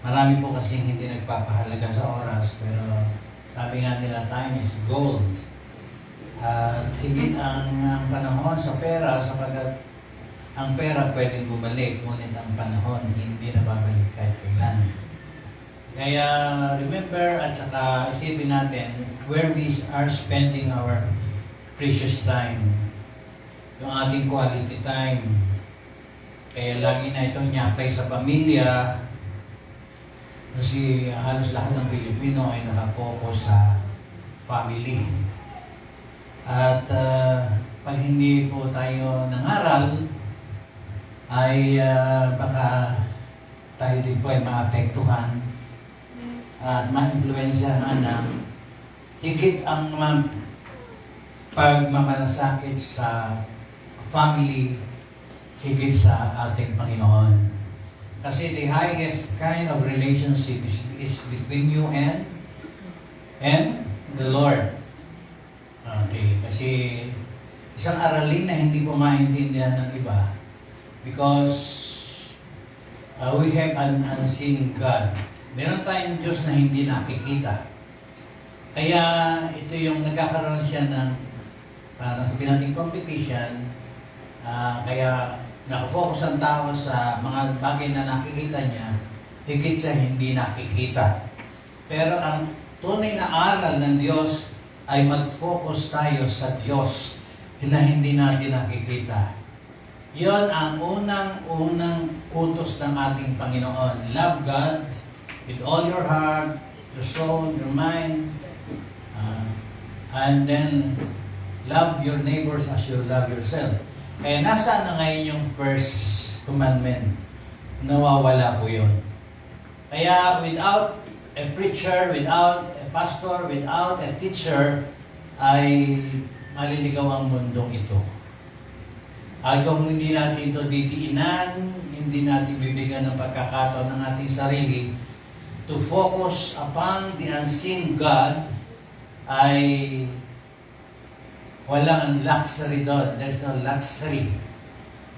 Marami po kasing hindi nagpapahalaga sa oras, pero sabi nga nila, time is gold. At higit ang panahon sa pera, sapagkat ang pera pwedeng bumalik, ngunit ang panahon hindi na babalik kahit kailan. Kaya remember at saka isipin natin where we are spending our precious time. Yung ating quality time. Kaya lagi na itong nyakay sa pamilya, kasi halos lahat ng Pilipino ay nakapokus sa family. At pag hindi po tayo nangaral, ay baka tayo din po ay maapektuhan at ma-influensyahan ng higit ang pagmamalasakit sa family higit sa ating Panginoon. Kasi the highest kind of relationship is between you and the Lord. Okay, kasi isang aralin na hindi po maintindihan ng iba because we have an unseen God. Meron tayong Diyos na hindi nakikita. Kaya ito yung nagkakaroon siya ng parang sabihin natin competition. Kaya nakafocus ang tao sa mga bagay na nakikita niya, higit sa hindi nakikita. Pero ang tunay na aral ng Diyos ay mag-focus tayo sa Diyos na hindi natin nakikita. Yon ang unang utos ng ating Panginoon. Love God with all your heart, your soul, your mind, and then love your neighbors as you love yourself. Kaya nasaan na ngayon yung first commandment? Nawawala po yun. Kaya without a preacher, without a pastor, without a teacher, ay maliligaw ang mundong ito. At kung hindi natin ito ditiinan, hindi natin bibigyan ng pagkakataon ng ating sarili to focus upon the unseen God, ay walang luxury doon. There's no luxury.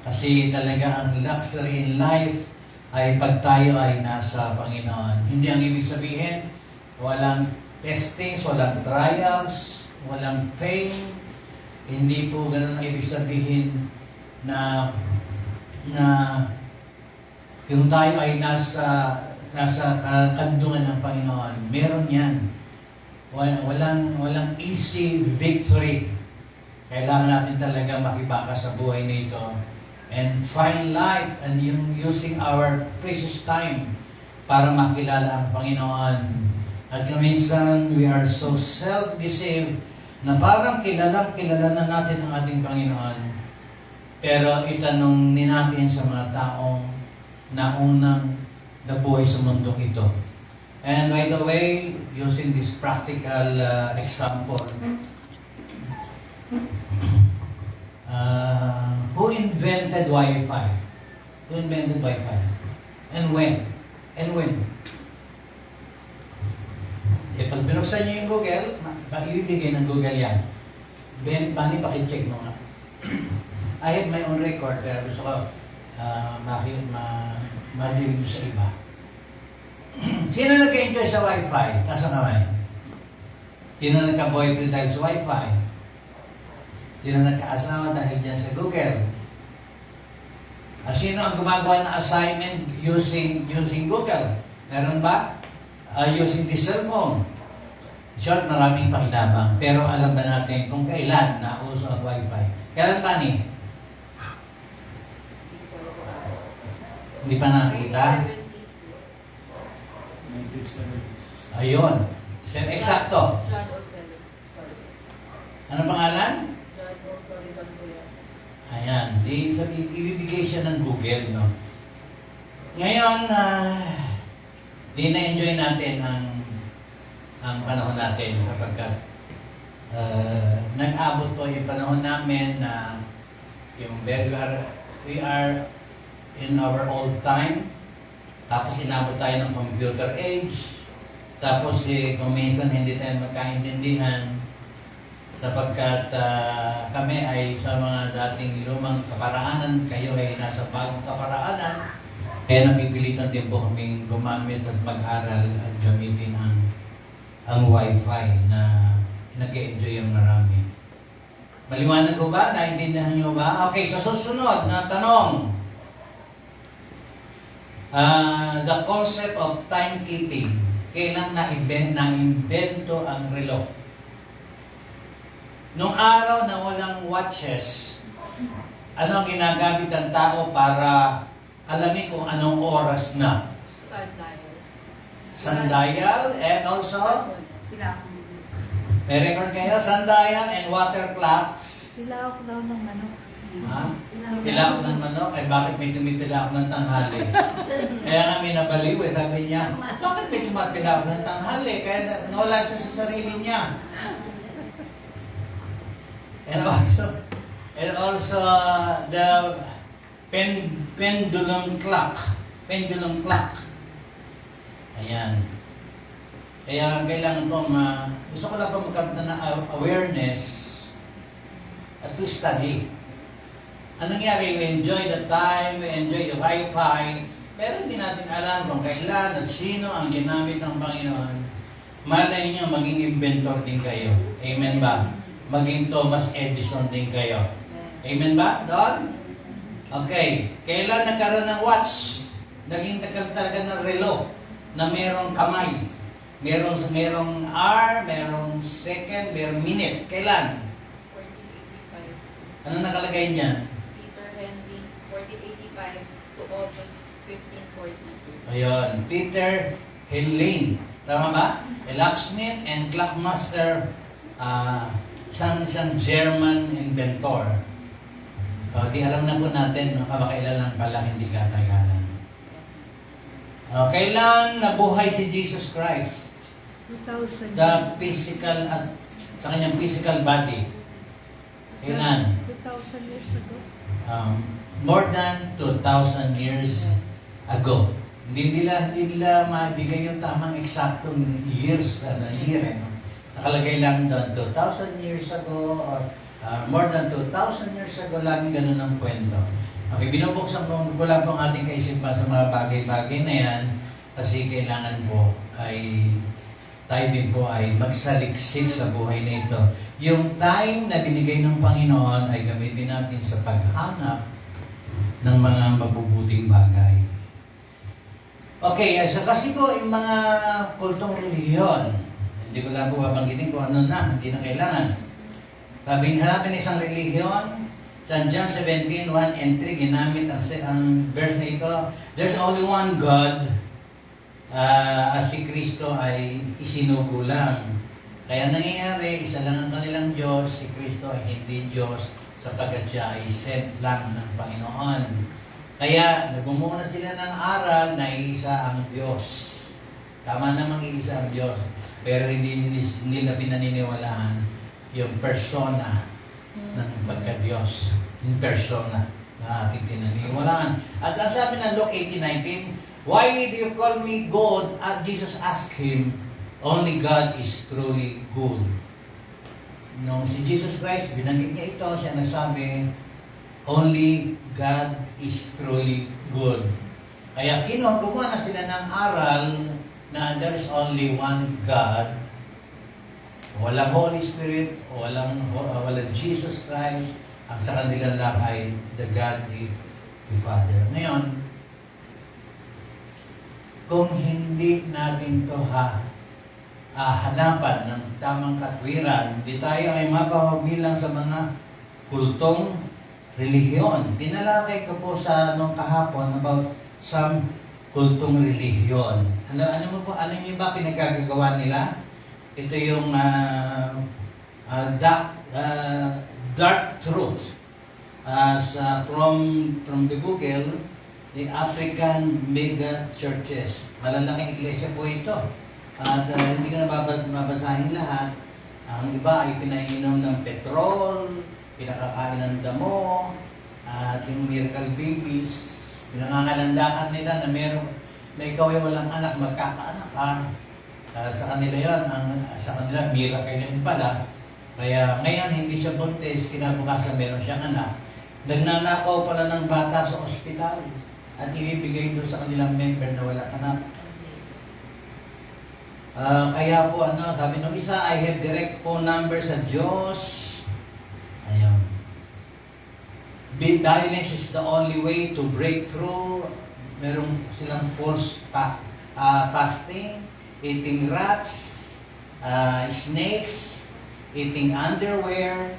Kasi talaga ang luxury in life ay pag tayo ay nasa Panginoon. Hindi ang ibig sabihin, walang testings, walang trials, walang pain. Hindi po ganun ang ibig sabihin na kung tayo ay nasa kandungan ng Panginoon. Meron yan. Walang easy victory. Kailangan natin talaga makibaka sa buhay na ito and find life and using our precious time para makilala ang Panginoon. At minsan, we are so self-deceived na parang kilala na natin ang ating Panginoon. Pero itanong ni natin sa mga taong naunang nabuhay sa mundong ito. And by the way, using this practical example, who invented Wi-Fi? Who invented Wi-Fi? And when? Eh, pag binuksan niyo yung Google, maibibigay ng Google yan. Bani, pakicheck mo nga. I have my own record, pero gusto ko madilig mo sa iba. Sino nag-enjoy sa Wi-Fi? Taas ang kamay. Sino nagka-boyfriend dahil sa Wi-Fi? Sino nagka-asawa dahil dyan sa Google? Sino ang gumagawa ng assignment using Google? Meron ba? Using the cellphone. Short, maraming pakinabang. Pero alam ba natin kung kailan nauso ang Wi-Fi? Kailan ba ni? Hindi pa nakita? Ayun. Eksakto. Ano pangalan? Ayan. Ibibigay siya ng Google, no? Ngayon, di na-enjoy natin ang panahon natin sapagkat nag-abot po yung panahon namin na yung we are in our old time. Tapos inabot tayo ng computer age. Tapos kung minsan hindi tayo magkaintindihan sapagkat kami ay sa mga dating lumang kaparaanan, kayo ay nasa bagong kaparaanan. Kaya napipilitan din po kaming gumamit at mag-aral at gamitin ang Wi-Fi na nag-enjoy yung marami. Maliwanag ko ba? Naintindihan nyo ba? Okay, sa susunod na tanong. The concept of timekeeping. Kailan na-invento ang relo? Nung araw na walang watches, ano ang ginagamit ng tao para alamin kung anong oras na? Sundial. Sundial and also? May record kayo? Sundial and water clocks. Pilawak daw ng manok. Ha? Pilawak ng manok? Ay bakit may tumipilawak ng tanghali? Kaya nga may nabaliw eh. Sabi niya, bakit may tumipilawak ng tanghali? Kaya nawala siya sa sarili niya. And also the pendulum clock. Pendulum clock. Ayan. Kaya kailangan po gusto ko lang po magkaroon ng awareness at to study. Anong nangyari? We enjoy the time, we enjoy the Wi-Fi, pero hindi natin alam kung kailan at sino ang ginamit ng Panginoon. Malay nyo, maging inventor din kayo. Amen ba? Maging Thomas Edison din kayo. Amen ba? Don? Okay. Kailan nagkaroon ng watch? Naging nagkaroon talaga ng relo na merong kamay. Merong hour, merong second, merong minute. Kailan? 1485. Ano nakalagay niya? Peter Henry, 1485 to August 1542. Ayun. Peter Helene. Tama ba? A locksmith and clockmaster. Isang German inventor. Di alam na po natin, kabakailan pala, hindi katagalan. Kailan nabuhay si Jesus Christ? 2,000 The years. physical, sa kanyang physical body. Kailan? 2,000 years ago. More than 2,000 years ago. Hindi nila mabigay yung tamang eksaktong years, year. Nakalagay lang doon, 2,000 years ago, or more than 2,000 years ago, lagi ganun ang kwento. Okay, binubuksan ko lang po ang ating kaisipan sa mga bagay-bagay na yan, kasi kailangan po ay tayo din po ay magsaliksik sa buhay na ito. Yung time na binigay ng Panginoon ay gamitin natin sa paghanap ng mga mabubuting bagay. Okay, so kasi po yung mga kultong relihiyon, hindi ko lang po babanggitin kung ano na, hindi na kailangan. Sabi hanapin isang relihiyon, sa John 17, 1 and 3, ginamit ang verse na ito, there's only one God, at si Kristo ay isinugo lang. Kaya nangyayari, isa lang ang kanilang Diyos, si Kristo ay hindi Diyos, sapagkat siya ay sent lang ng Panginoon. Kaya nagbumuo na sila ng aral na iisa ang Diyos. Tama namang iisa ang Diyos, pero hindi na pinaniniwalaan yung persona ng pagka-Diyos, yung persona na ating pinaniniwalaan. At ang sabi ng Luke 18:19, why do you call me God? Jesus asked him, only God is truly good. Nung si Jesus Christ, binanggit niya ito, siya nagsabi, only God is truly good. Kaya gumawa na sila ng aral na there is only one God. Walang Holy Spirit, walang Jesus Christ, ang sa kanila lang ay the God, the Father. Ngayon, kung hindi natin ito hanapan ng tamang katwiran, hindi tayo ay mapapabilang sa mga kultong relihiyon. Tinalakay ko po sa kahapon about some kultong relihiyon. Alam niyo ba pinagkagagawa nila? Ito yung dark truth. From the Google, the African mega churches. Malalaking iglesia po ito. At hindi ko na mabasahin lahat. Ang iba ay pinainom ng petrol, pinakakain ng damo, at yung miracle babies, pinangangalandakan nila na na ikaw ay walang anak, magkakaanak ka. Sa kanila yun, sa kanila miracle yun pala. Kaya ngayon hindi siya buntis, kinabukasan meron siyang anak. Nagnanakaw pala ng bata sa ospital. at ibibigay doon sa kanilang member na wala anak. Kaya po, sabi nung isa, I have direct phone number sa Diyos. Ayun. Violence is the only way to break through. Meron silang false fasting, eating rats, snakes, eating underwear,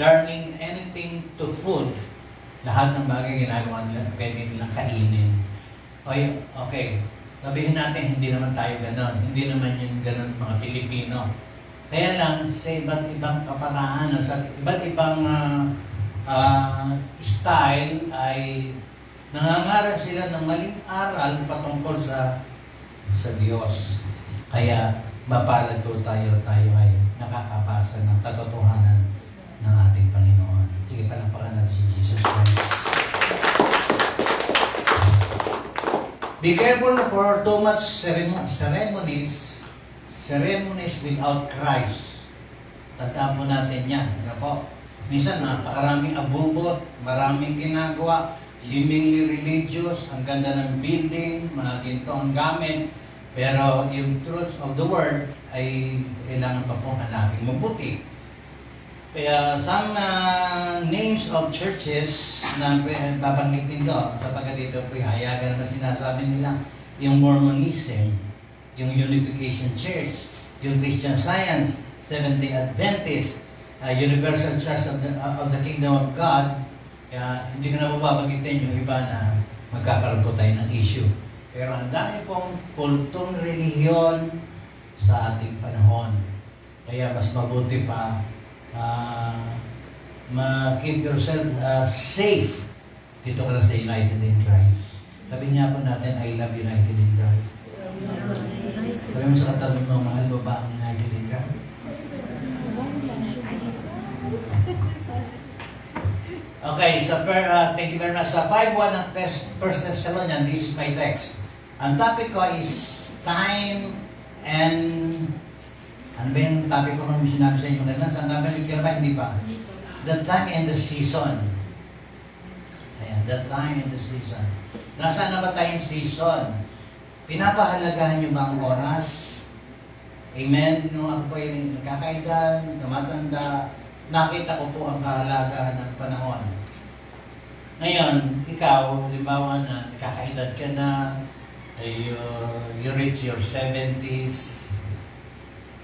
turning anything to food. Lahat ng bagay ginagawa nila, pwede nilang kainin. Okay. Sabihin natin, hindi naman tayo ganon. Hindi naman yun ganon mga Pilipino. Kaya lang, sa iba't ibang kaparaanan, sa iba't ibang style, ay nangangaral sila ng maling aral patungkol sa Diyos. Kaya, mapalad po tayo ay nakakabasa ng katotohanan ng ating Panginoon. Sige, palampakan natin si Jesus Christ. Be careful for too much ceremonies without Christ. Tandaan po natin yan. Ano po? Minsan, napakaraming abubot, maraming ginagawa, seemingly religious, ang ganda ng building, mga ginto ang gamit, pero yung truth of the word ay kailangan pa pong hanapin mabuti. Kaya some names of churches na babanggitin ko, sapagkat dito po hayagan naman sinasabi nila, yung Mormonism, yung Unification Church, yung Christian Science, Seventh-day Adventist, Universal Church of the Kingdom of God. Kaya hindi ko na babanggitin yung iba na magkakaroon po tayo ng issue. Pero ang dami pong kultong relihiyon sa ating panahon. Kaya mas mabuti pa keep yourself safe dito ka na sa United in Christ. Sabi niya po natin, I love United in Christ. Sabi mo sa katabi mo, mahal mo ba ang United in Christ? Okay, so thank you very much. Sa 5:1 ng 1 Thessalonians, this is my text. Ang topic ko is time and ano ba yung topic ko nung sinabi sa inyo? Saan namin bigyan ba? Hindi pa. The time and the season. Ayan, the time and the season. Nasaan na ba tayong season? Pinapahalagahan nyo ba ang oras? Amen? Nung ako po yung nagkakaedad, tumatanda, nakita ko po ang kahalagahan ng panahon. Ngayon, ikaw, halimbawa na nagkakaedad ka na, you reach your 70s,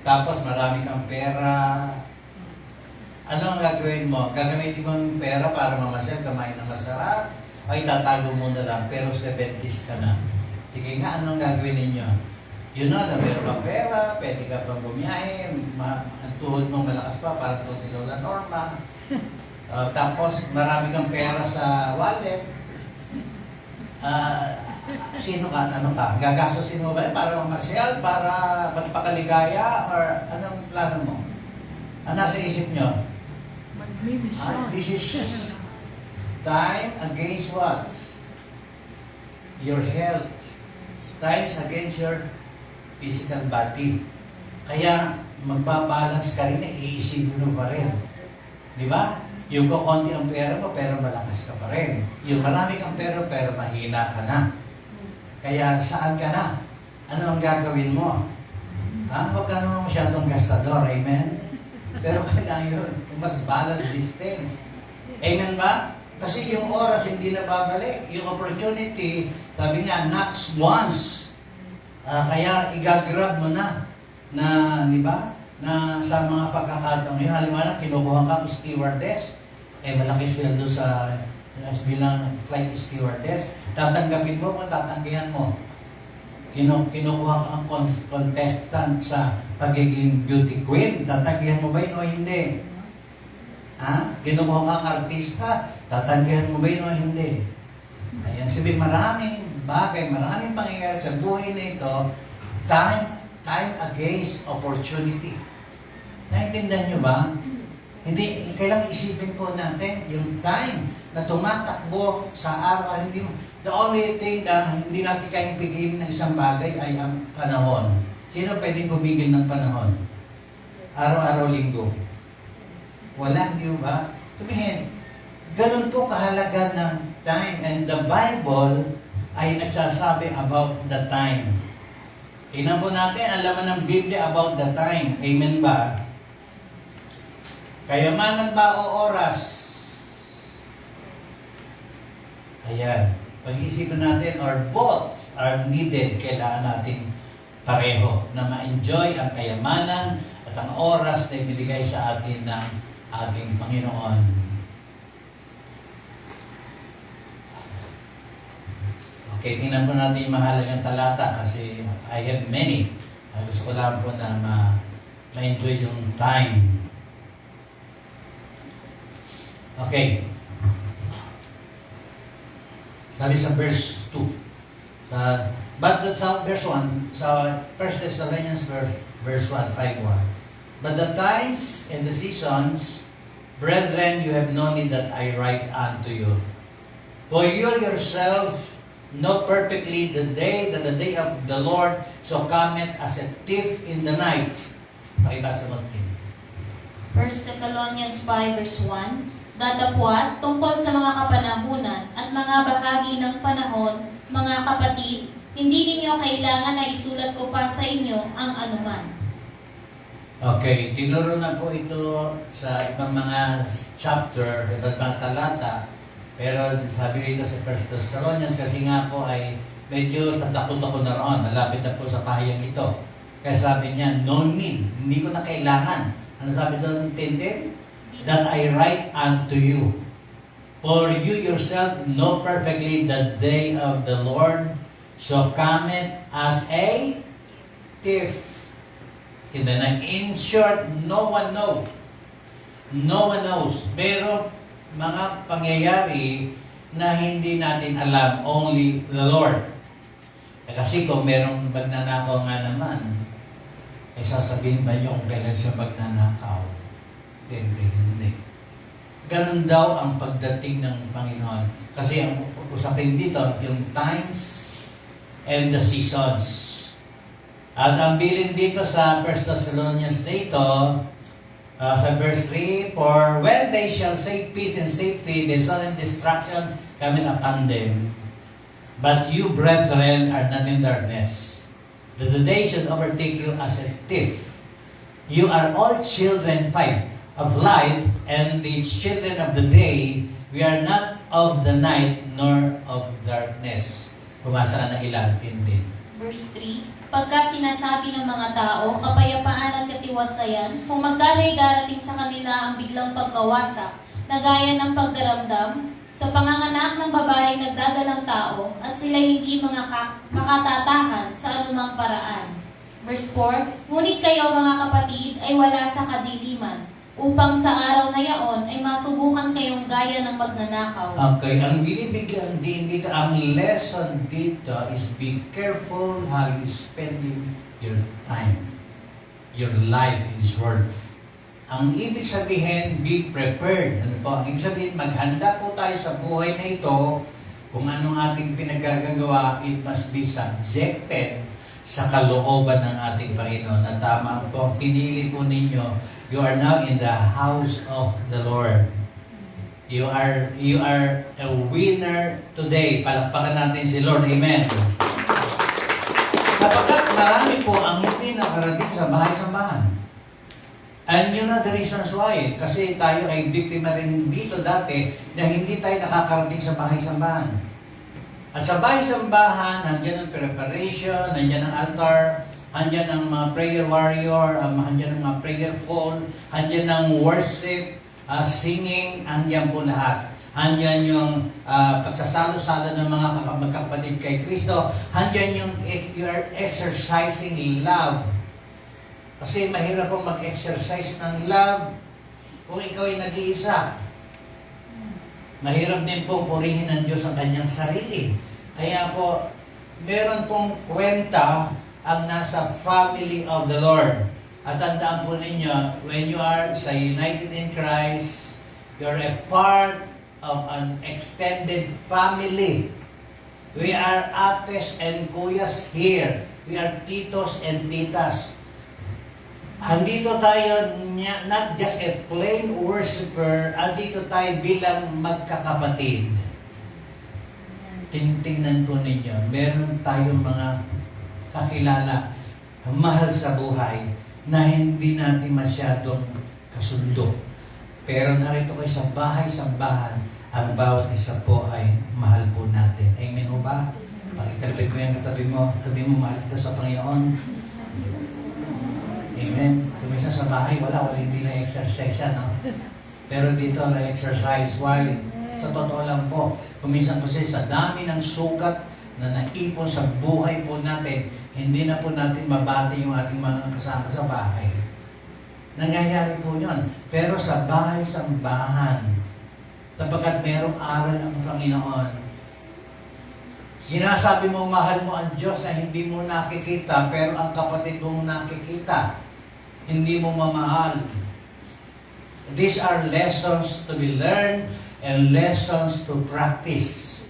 tapos marami kang pera. Ano ang gagawin mo? Gagamitin mo yung pera para mamasyal, kumain ng masarap? O itatago mo na lang, pero 70s ka na. Sige nga, anong gagawin ninyo? You know, na meron kang pera, pwede ka pang bumiyahe, ang tuhod mo malakas pa, parang ito ni Lola Norma. Tapos marami kang pera sa wallet. Sino ka at ano ka? Gagastusin mo ba para mamasyal, para magpakaligaya, or anong plano mo? Ano nasa isip nyo? Magmimisyon. This is time against what? Your health. Times against your physical body. Kaya magbabalance ka rin, iisipin mo pa rin. Di ba? Yung kukunti ang pera mo, pero malakas ka pa rin. Yung marami kang pera, pero mahina ka na. Kaya saan ka na? Ano ang gagawin mo? Huwag ka naman masyadong gastador, amen? Pero kailangan yun, mas balance these things. Amen ba? Kasi yung oras hindi na babalik. Yung opportunity, sabi nga, knocks once. Kaya igagrab mo na, di ba? Na sa mga pagkakataon ngayon, halimbawa, kinukuha kang stewardess, malaki sweldo sa bilang flight stewardess, tatanggapin mo o tatanggihan mo? Kinukuha kang contestant sa pagiging beauty queen, tatanggihan mo ba yun o hindi? Kinukuha kang artista, tatanggihan mo ba yun o hindi? Ayan, sabihin, maraming bagay, maraming pangyayari sa buhay na ito, time against opportunity. Naintindihan nyo ba? Hindi, kailangan isipin po natin yung time na tumatakbo sa araw. Hindi, the only thing na hindi natin kayang pigilin ng isang bagay ay ang panahon. Sino pwedeng pumigil ng panahon? Araw-araw, linggo. Wala, di ba? Sabihin, ganun po kahalaga ng time. And the Bible ay nagsasabi about the time. Tingnan po natin ang laman ng Biblia about the time. Amen ba? Kayamanan ba o oras? Ayan. Pag-iisipin natin, or both are needed. Kailangan natin pareho na ma-enjoy ang kayamanan at ang oras na ibinigay sa atin ng ating Panginoon. Okay, tingnan po natin yung mahalagang talata kasi I have many. Gusto ko lang po na ma-enjoy yung time. Okay. Sabi sa verse 2. But that's how verse 1. Sa 1 Thessalonians verse 1, 5:1. But the times and the seasons, brethren, you have known it that I write unto you. For you yourself know perfectly the day that the day of the Lord so cometh as a thief in the night. Pakibasa mo din. 1 Thessalonians 5 verse 1, Datapwat, tungkol sa mga kapanahunan at mga bahagi ng panahon, mga kapatid, hindi ninyo kailangan na isulat ko pa sa inyo ang anuman. Okay, tinuro na po ito sa ibang mga chapter, iba't mga talata. Pero sabi rito sa 1 Thessalonians kasi nga po ay medyo sa dako-dako na roon. Malapit na po sa kahayang ito. Kaya sabi niya, no need. Hindi ko na kailangan. Ano sabi doon, Tintin? That I write unto you. For you yourself know perfectly the day of the Lord shall cometh as a thief in the night. In short, no one knows. No one knows. Pero mga pangyayari na hindi natin alam, only the Lord. Kasi kung merong magnanakaw nga naman, ay sasabihin ba niyo kung kailan siya magnanakaw? Hindi. Ganun daw ang pagdating ng Panginoon. Kasi ang usapin dito, yung times and the seasons. At ang bilin dito sa 1 Thessalonians dito, sa verse 3, For when they shall say peace and safety, then sudden destruction cometh upon them. But you, brethren, are not in darkness, that the day should overtake you as a thief. You are all children, 5, of light, and the children of the day. We are not of the night, nor of darkness. Pumasa ka na ilan, Tintin. Verse 3, Pagka sinasabi ng mga tao, kapayapaan at katiwasayan, kung magkano'y darating sa kanila ang biglang pagkawasak, na gaya ng pagdaramdam, sa panganganak ng babaeng nagdadalang tao, at sila hindi mga makatatahan sa anumang paraan. Verse 4, Ngunit kayo mga kapatid ay wala sa kadiliman, upang sa araw na yaon ay masubukan kayong gaya ng magnanakaw. Okay, ang binibigyan din dito, ang lesson dito is be careful how you spending your time, your life in this world. Ang ibig sabihin, be prepared. Ano po? Ang ibig sabihin, maghanda po tayo sa buhay na ito. Kung anong ating pinagagagawa, it must be subjected sa kalooban ng ating Panginoon. Na tama po, pinili po ninyo, you are now in the house of the Lord. You are a winner today. Palakpakan natin si Lord. Amen. Sapagkat marami po ang hindi nakarating sa bahay-sambahan. And you know the reasons why. Kasi tayo ay biktima rin dito dati na hindi tayo nakakarating sa bahay-sambahan. At sa bahay-sambahan, nandiyan ang preparation, nandiyan ang altar, andyan ang mga prayer warrior, andyan ang mga prayer phone, andyan ang worship, singing, andyan po lahat. Andyan yung pagsasalo-salo ng mga magkapatid kay Kristo. Andyan yung you are exercising love. Kasi mahirap pong mag-exercise ng love kung ikaw ay nag-iisa. Mahirap din pong purihin ng Diyos ang kanyang sarili. Kaya po, meron pong kwenta ang nasa family of the Lord. At tandaan po ninyo, when you are sa united in Christ, you're a part of an extended family. We are ates and kuyas here. We are titos and titas. Andito tayo, not just a plain worshiper, andito tayo bilang magkakapatid. tinitingnan po ninyo, meron tayong mga kakilala, mahal sa buhay, na hindi natin masyadong kasundo. Pero narito kayo sa bahay-sambahan, ang bawat isa po ay mahal po natin. Amen o ba? Pakikalabay ko yung katabi mo, sabi mo, mahal kita sa Panginoon. Amen. Kung isa sa bahay, wala hindi na exercise yan, no? Pero dito na exercise. Why? Sa totoo lang po, kuminsan kasi sa dami ng sugat na naipon sa buhay po natin, hindi na po natin mabati yung ating mga kasama sa bahay. Nangyayari po yun. Pero sa bahay-sambahan, sapagkat merong aral ang Panginoon, sinasabi mo mahal mo ang Diyos na hindi mo nakikita, pero ang kapatid mong nakikita, hindi mo mamahal. These are lessons to be learned and lessons to practice.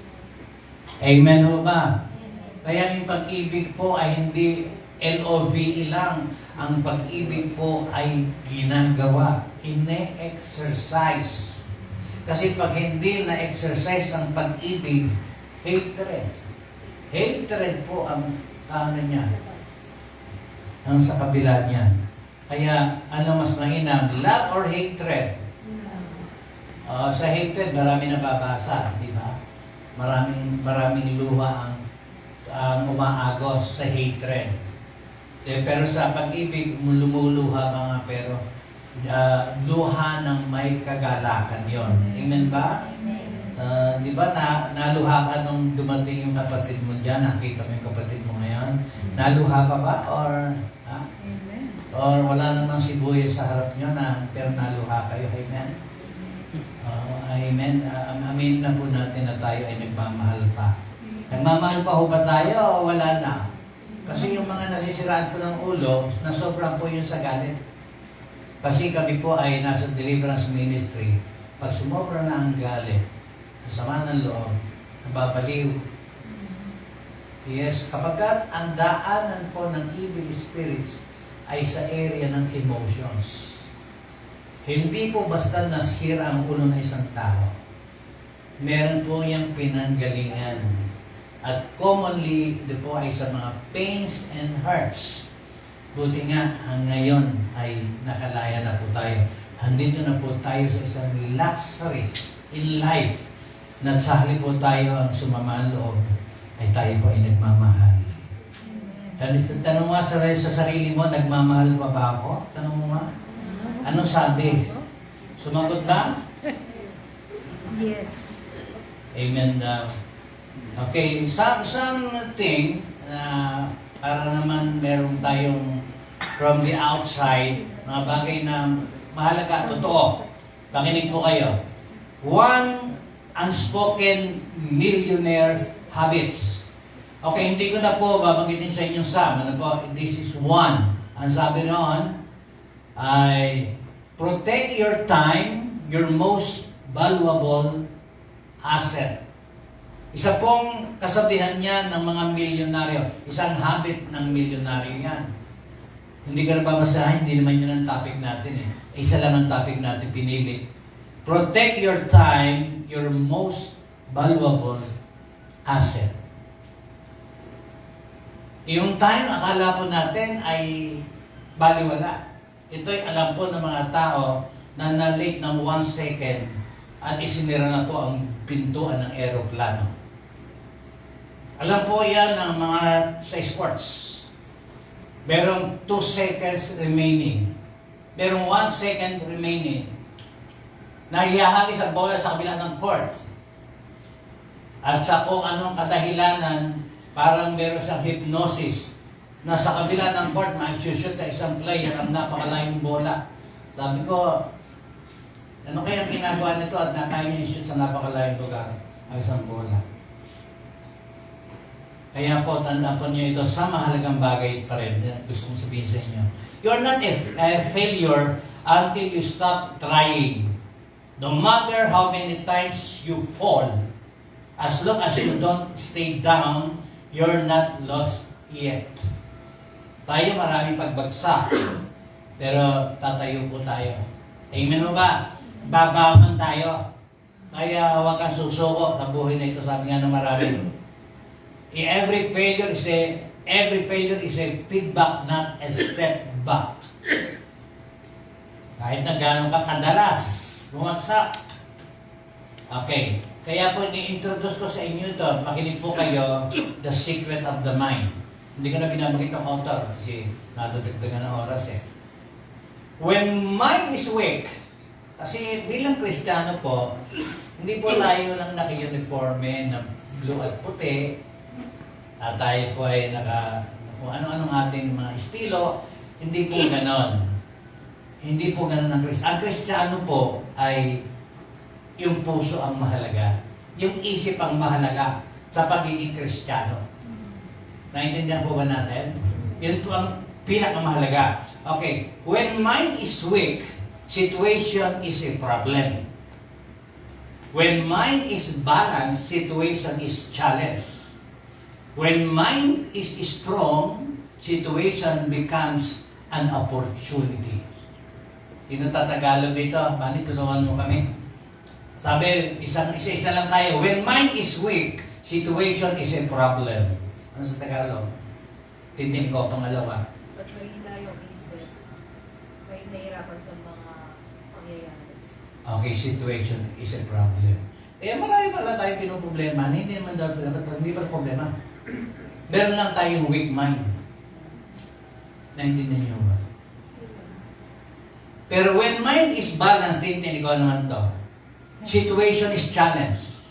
Amen ho ba? Kaya yung pag-ibig po ay hindi LOVE lang. Ang pag-ibig po ay ginagawa. Ine-exercise. Kasi pag hindi na-exercise ang pag-ibig, hatred. Hatred po ang niya. Ang sa kabila niya. Kaya ano mas mainam? Love or hatred? Sa hatred, marami nababasa, di ba? Maraming luha ang umaagos sa hatred. Pero sa pag-ibig, lumuluha mga pero luha ng may kagalakan yon. Amen ba? Di ba naluha ka nung dumating yung kapatid mo dyan, nakita mo yung kapatid mo ngayon? Naluha ka ba? Or wala namang sibuyas sa harap nyo pero naluha kayo? Amen? Amen. Amen na po natin na tayo ay nagmamahal pa. Nagmamahal pa ho ba tayo o wala na? Kasi yung mga nasisiraan po ng ulo, nasobrang po yun sa galit. Kasi kami po ay nasa deliverance ministry. Pag sumobra na ang galit, sama ng loob, nababaliw. Yes, kapag ang daanan po ng evil spirits ay sa area ng emotions. Hindi po basta nasira ang ulo ng isang tao. Meron po yung pinanggalingan. At commonly, ito po ay sa mga pains and hurts. Buti nga, ngayon ay nakalaya na po tayo. Andito na po tayo sa isang luxury in life. Nagsahali po tayo ang sumamang loob ay tayo po ay nagmamahal. Tanong mo sa sarili mo, nagmamahal pa ba ako? Tanong mo nga. Anong sabi? Sumagot ba? Yes. Amen daw. Okay, something para naman meron tayong from the outside, mga bagay na mahalaga, totoo. Pakinig po kayo. One unspoken millionaire habits. Okay, hindi ko na po babanggitin sa inyong Sam. Ano po? This is one. Ang sabi noon ay protect your time, your most valuable asset. Isa pong kasabihan niya ng mga milyonaryo. Isang habit ng milyonaryo yan. Hindi ka na babasahin, hindi naman yun ang topic natin eh. Isa lang ang topic natin pinili. Protect your time, your most valuable asset. Yung time, akala po natin ay baliwala. Ito'y alam po ng mga tao na na-late ng 1 second at isinira na po ang pintuan ng aeroplano. Alam po yan ng mga sa sports. Merong 2 seconds remaining. Merong 1 second remaining. Nahihahagis ang bola sa kabila ng court. At sa kung anong kadahilanan, parang meron siyang hypnosis na sa kabila ng court, ma-shoot na isang player ang napakalayong bola. Sabi ko, ano kaya ang ginagawa nito at nakaya niya i-shoot sa napakalayong lugar ang isang bola? Kaya po, tandaan po niyo ito sa mahalagang bagay pa rin. Gusto kong sabihin sa inyo. You're not a failure until you stop trying. No matter how many times you fall, as long as you don't stay down, you're not lost yet. Tayo maraming pagbagsak, pero tatayo po tayo. Amen mo ba? Babaman tayo. Kaya huwag kang susuko sa buhay na ito, sabi nga ng marami. Every failure is a feedback, not a setback. Kahit na gano'n ka kadalas bumagsak. Okay. Kaya po ni-introduce ko sa inyo ito, makinig po kayo, The Secret of the Mind. Hindi ko na binabagit ng author kasi nadadagdagan ng oras eh. When mind is weak, kasi bilang Kristiyano po, hindi po tayo lang naka-uniforme na blue at puti, at tayo po ay kung ano-anong ating mga estilo, hindi po ganon. Hindi po ganon ang Kristiyano. Ang Kristiyano po ay yung puso ang mahalaga, yung isip ang mahalaga sa pagiging Kristiyano. Naintindihan po ba natin? Yun po ang pinakamahalaga. Okay, when mind is weak, situation is a problem. When mind is balanced, situation is challenge. When mind is strong, situation becomes an opportunity. Tinatatagalog dito, Manny, tulungan mo kami. Sabi, isa-isa lang tayo. When mind is weak, situation is a problem. Ano sa Tagalog? Tintin ko, pangalawa. At mahina yung isip. May nahirapan sa mga pangyayari. Okay, situation is a problem. Kaya marami pala tayong pinoproblema. Hindi naman daw hindi pa problema. Meron lang tayong weak mind. Naintindihan niyo ba? Pero when mind is balanced, naintindihan ko naman to. Situation is challenge.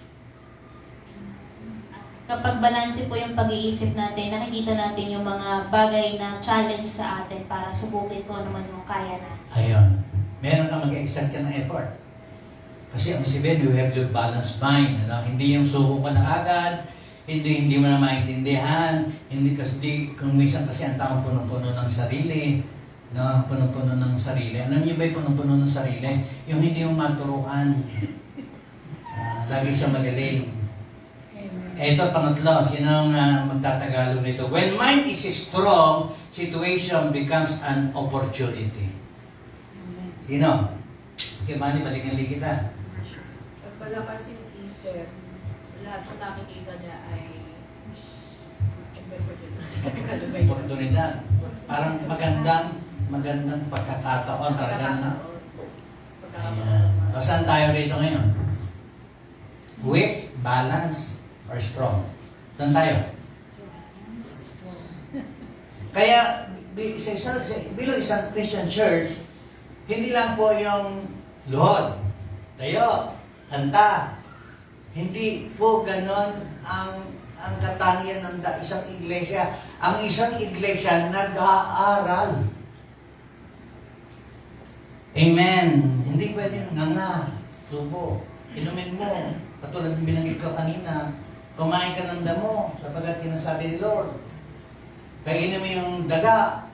Kapag balanse po yung pag-iisip natin, nakikita natin yung mga bagay na challenge sa atin para subukin ko naman yung kaya na. Ayun. Meron kang mag-exact ka ng effort. Kasi ang sabihin, you have your balanced mind. Ano? Hindi yung suko ka na agad, hindi mo na maintindihan, hindi kasi, kung minsan kasi ang taong punong-puno ng sarili, no? Punong-puno ng sarili. Alam niyo ba yung punong-puno ng sarili? Yung hindi yung maturuan. Lagi siya magaling. Ito, pangatlo, sino ang magtatagalog nito? When mind is strong, situation becomes an opportunity. Sino? Okay, Manny, balikan li kita. Pag malakas yung isip, lahat ng nakikita niya ay Oportunidad. Parang magandang pagkakataon. Ayan. O, saan tayo rito ngayon? Weak, balance, or strong? Saan tayo? Kaya, bilang isang Christian church, hindi lang po yung luhod, tayo, kanta. Hindi po ganon ang katangian ng isang iglesia. Ang isang iglesia nag-aaral. Amen. Hindi pwede nga, tubo. Inumin mo. Katulad ng binanggit ko kanina, kumain ka ng damo sapagkat kinasabi ni Lord. Kainin mo yung daga.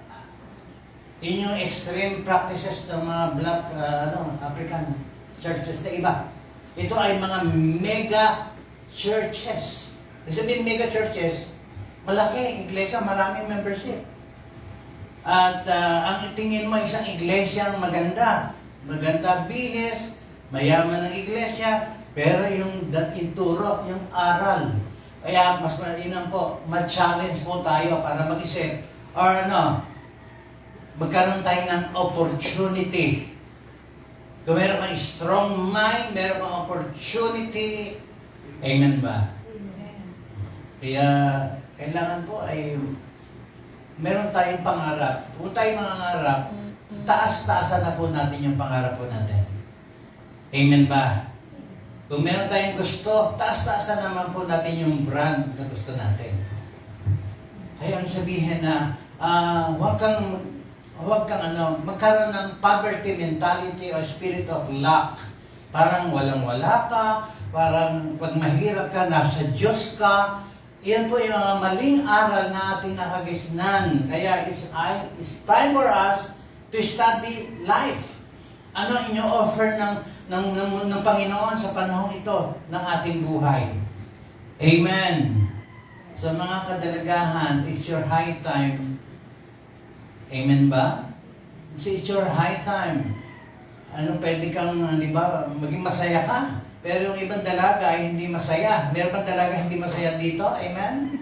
Yun yung extreme practices ng mga black African churches na iba. Ito ay mga mega churches. Ibig sabihin mega churches, malaki iglesia, maraming membership. At ang tingin mo isang iglesia maganda. Maganda bihis, mayaman ng iglesia, pero yung inturo, yung aral. Kaya mas mainam po, ma-challenge po tayo para mag-isip. Or magkaroon tayo ng opportunity. Kung meron kang strong mind, meron kang opportunity. Amen ba? Kaya kailangan po ay meron tayong pangarap. Kung tayo mangangarap, taas-taasan na po natin yung pangarap po natin. Amen ba? Kung meron tayong gusto, taas-taasan naman po natin yung brand na gusto natin. Kaya ang sabihin na huwag kang magkaroon ng poverty mentality or spirit of lack. Parang walang-wala ka, parang pag mahirap ka, nasa Diyos ka. Yan po yung mga maling aral na ating nakagisnan. Kaya it's time for us to study life. Ano inyo-offer ng Panginoon sa panahon ito ng ating buhay. Amen. So mga kadalagahan, it's your high time. Amen ba? It's your high time. Pwede kang, di ba, maging masaya ka. Pero yung ibang dalaga ay hindi masaya. Meron bang dalaga hindi masaya dito? Amen?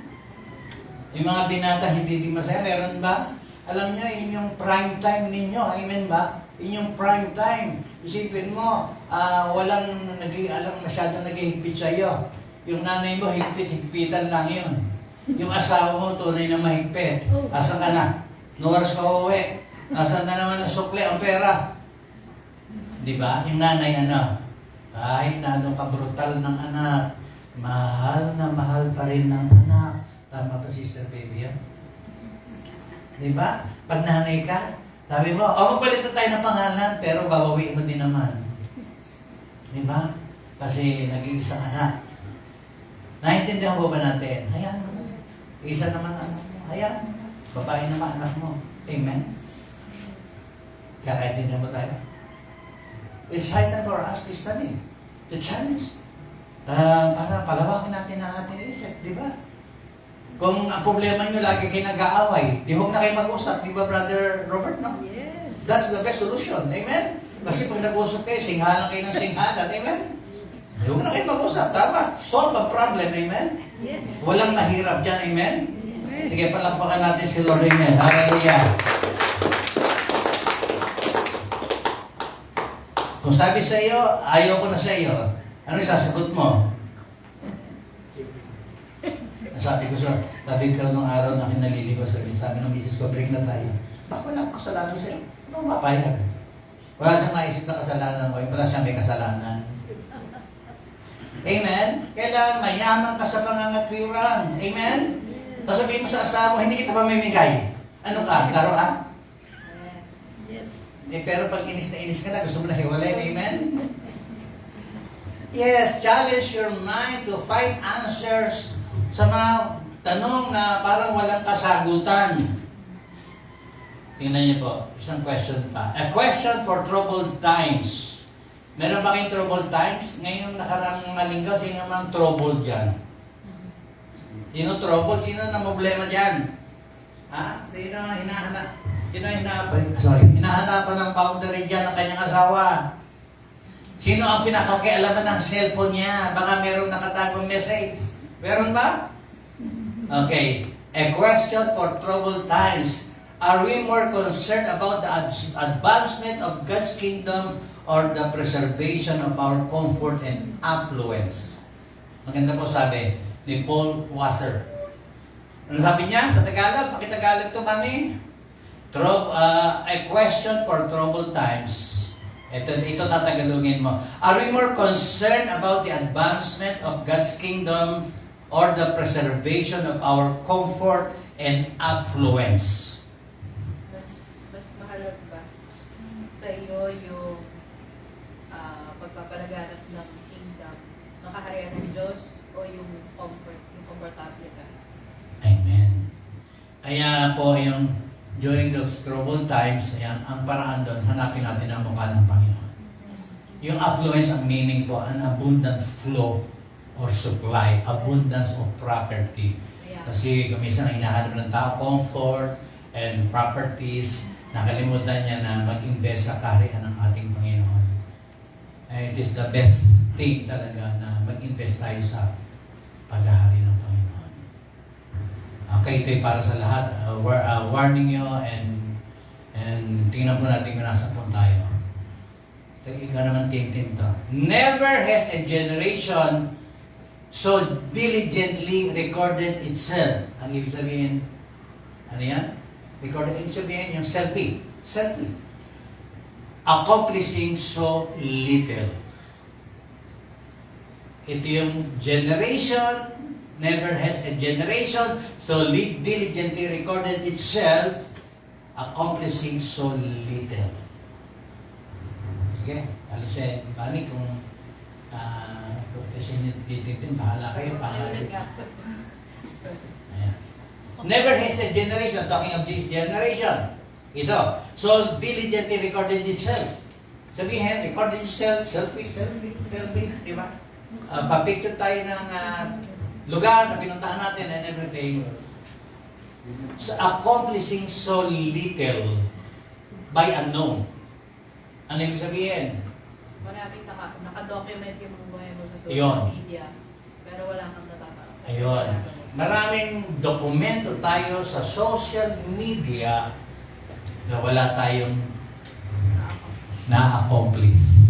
Yung mga binata hindi din masaya, meron ba? Alam niyo, yun yung prime time ninyo. Amen ba? Yun yung prime time. Isipin mo, walang masyadong naghihigpit sa iyo. Yung nanay mo, higpit-higpitan lang yun. Yung asawa mo, tunay na mahigpit. Asan ka na? Nuwars ka uuwi. Asan na naman ang sukli, ang pera? Di ba? Yung nanay, kahit na kabrutal ng anak, mahal na mahal pa rin ng anak. Tama ba, Sister Baby? Di ba? Pag nanay ka, sabi mo, magpalit na tayo ng pangalan, pero babawiin mo din naman. Di ba? Kasi nag-iisang anak. Naintindihan mo ba natin? Hayaan mo na. Isa naman anak mo. Hayaan mo na. Babae naman anak mo. Amen? Kakaintindihan mo tayo? It's high time for us to study. To challenge. Para palawakin natin ang ating isip. Di ba? Kung ang problema nyo lagi kayo nag-aaway, di huwag na kayo mag-usap. Di ba, Brother Robert? No? Yes. That's the best solution. Amen? Kasi pag nag-usap kayo, singhalan kayo ng singhalan. Amen? Di huwag na kayo mag-usap. Tama. Solve a problem. Amen? Yes. Walang mahirap dyan. Amen? Amen. Sige, palakpakan natin si Lord. Amen. Hallelujah. Kung sabi sa iyo, ayaw ko na sa iyo, ano yung sasagot mo? Sabi ko, sabi ko nung araw na kinaliligo, sabi ng misis ko, break na tayo. Baka wala akong kasalanan sa'yo. Ano mapayag? Wala siyang maisip na kasalanan ko, wala siyang may kasalanan. Amen? Kailangan mayaman ka sa pangangatwiran. Amen? Tapos sabihin mo sa asawa, hindi kita pamimigay. Ano ka? Laruan? Yes. Pero pag inis ka na, gusto mo na hiwalay. Amen? Yes, challenge your mind to find answers sa mga tanong na parang walang kasagutan. Tingnan niyo po, isang question pa. A question for troubled times. Meron ba kayong troubled times? Ngayong nakarang mga linggo, sino mang troubled dyan? Sino troubled? Sino na problema dyan? Ha? Sino hinahanapan ng boundary dyan ng kanyang asawa? Sino ang pinakakialaman ng cellphone niya? Baka meron nakatagong message. Meron ba? Okay. A question for troubled times. Are we more concerned about the advancement of God's kingdom or the preservation of our comfort and affluence? Maganda po sabi ni Paul Wasser. Ano sabi niya sa Tagalog? Pakitagalog to kami. A question for troubled times. Ito tatagalogin mo. Are we more concerned about the advancement of God's kingdom or the preservation of our comfort and affluence? Mas mahalaga ba sa iyo yung pagpapalaganap ng kingdom, ng kaharian ng Diyos, o yung komportable ka? Amen. Kaya po yung during those troubled times, ayan, ang paraan doon, hanapin natin ang mukha ng Panginoon. Yung affluence, ang meaning po, an abundant flow or supply, abundance of property. Yeah. Kasi minsan ang hinahanap ng tao, comfort and properties, nakalimutan niya na mag-invest sa kaharian ng ating Panginoon. It is the best thing talaga na mag-invest tayo sa paghahari ng Panginoon. Okay, ito'y para sa lahat. Warning nyo and tingnan po natin kung nasa po tayo. Ikaw naman tintin to. Never has a generation so diligently recorded itself. Ang ibig sabihin, ano yan? Recorded, ibig sabihin yung selfie. Selfie. Accomplishing so little. Ito yung generation, never has a generation so diligently recorded itself, accomplishing so little. Okay? Alisin, balik kung kasi dititin, bahala kayo. Ayun nga. Ayan. Never has a generation, talking of this generation. Ito, so diligently recorded itself. Sabihin, recorded itself, selfie, di ba? Pa-picture tayo ng lugar na pinuntahan natin and everything. So, accomplishing so little by unknown. Ano yung sabihin? Maraming naka-document yung buhay mo sa Ayun. social media, pero wala kang natatanggap. Ayun. maraming dokumento tayo sa social media na wala tayong na-accomplish.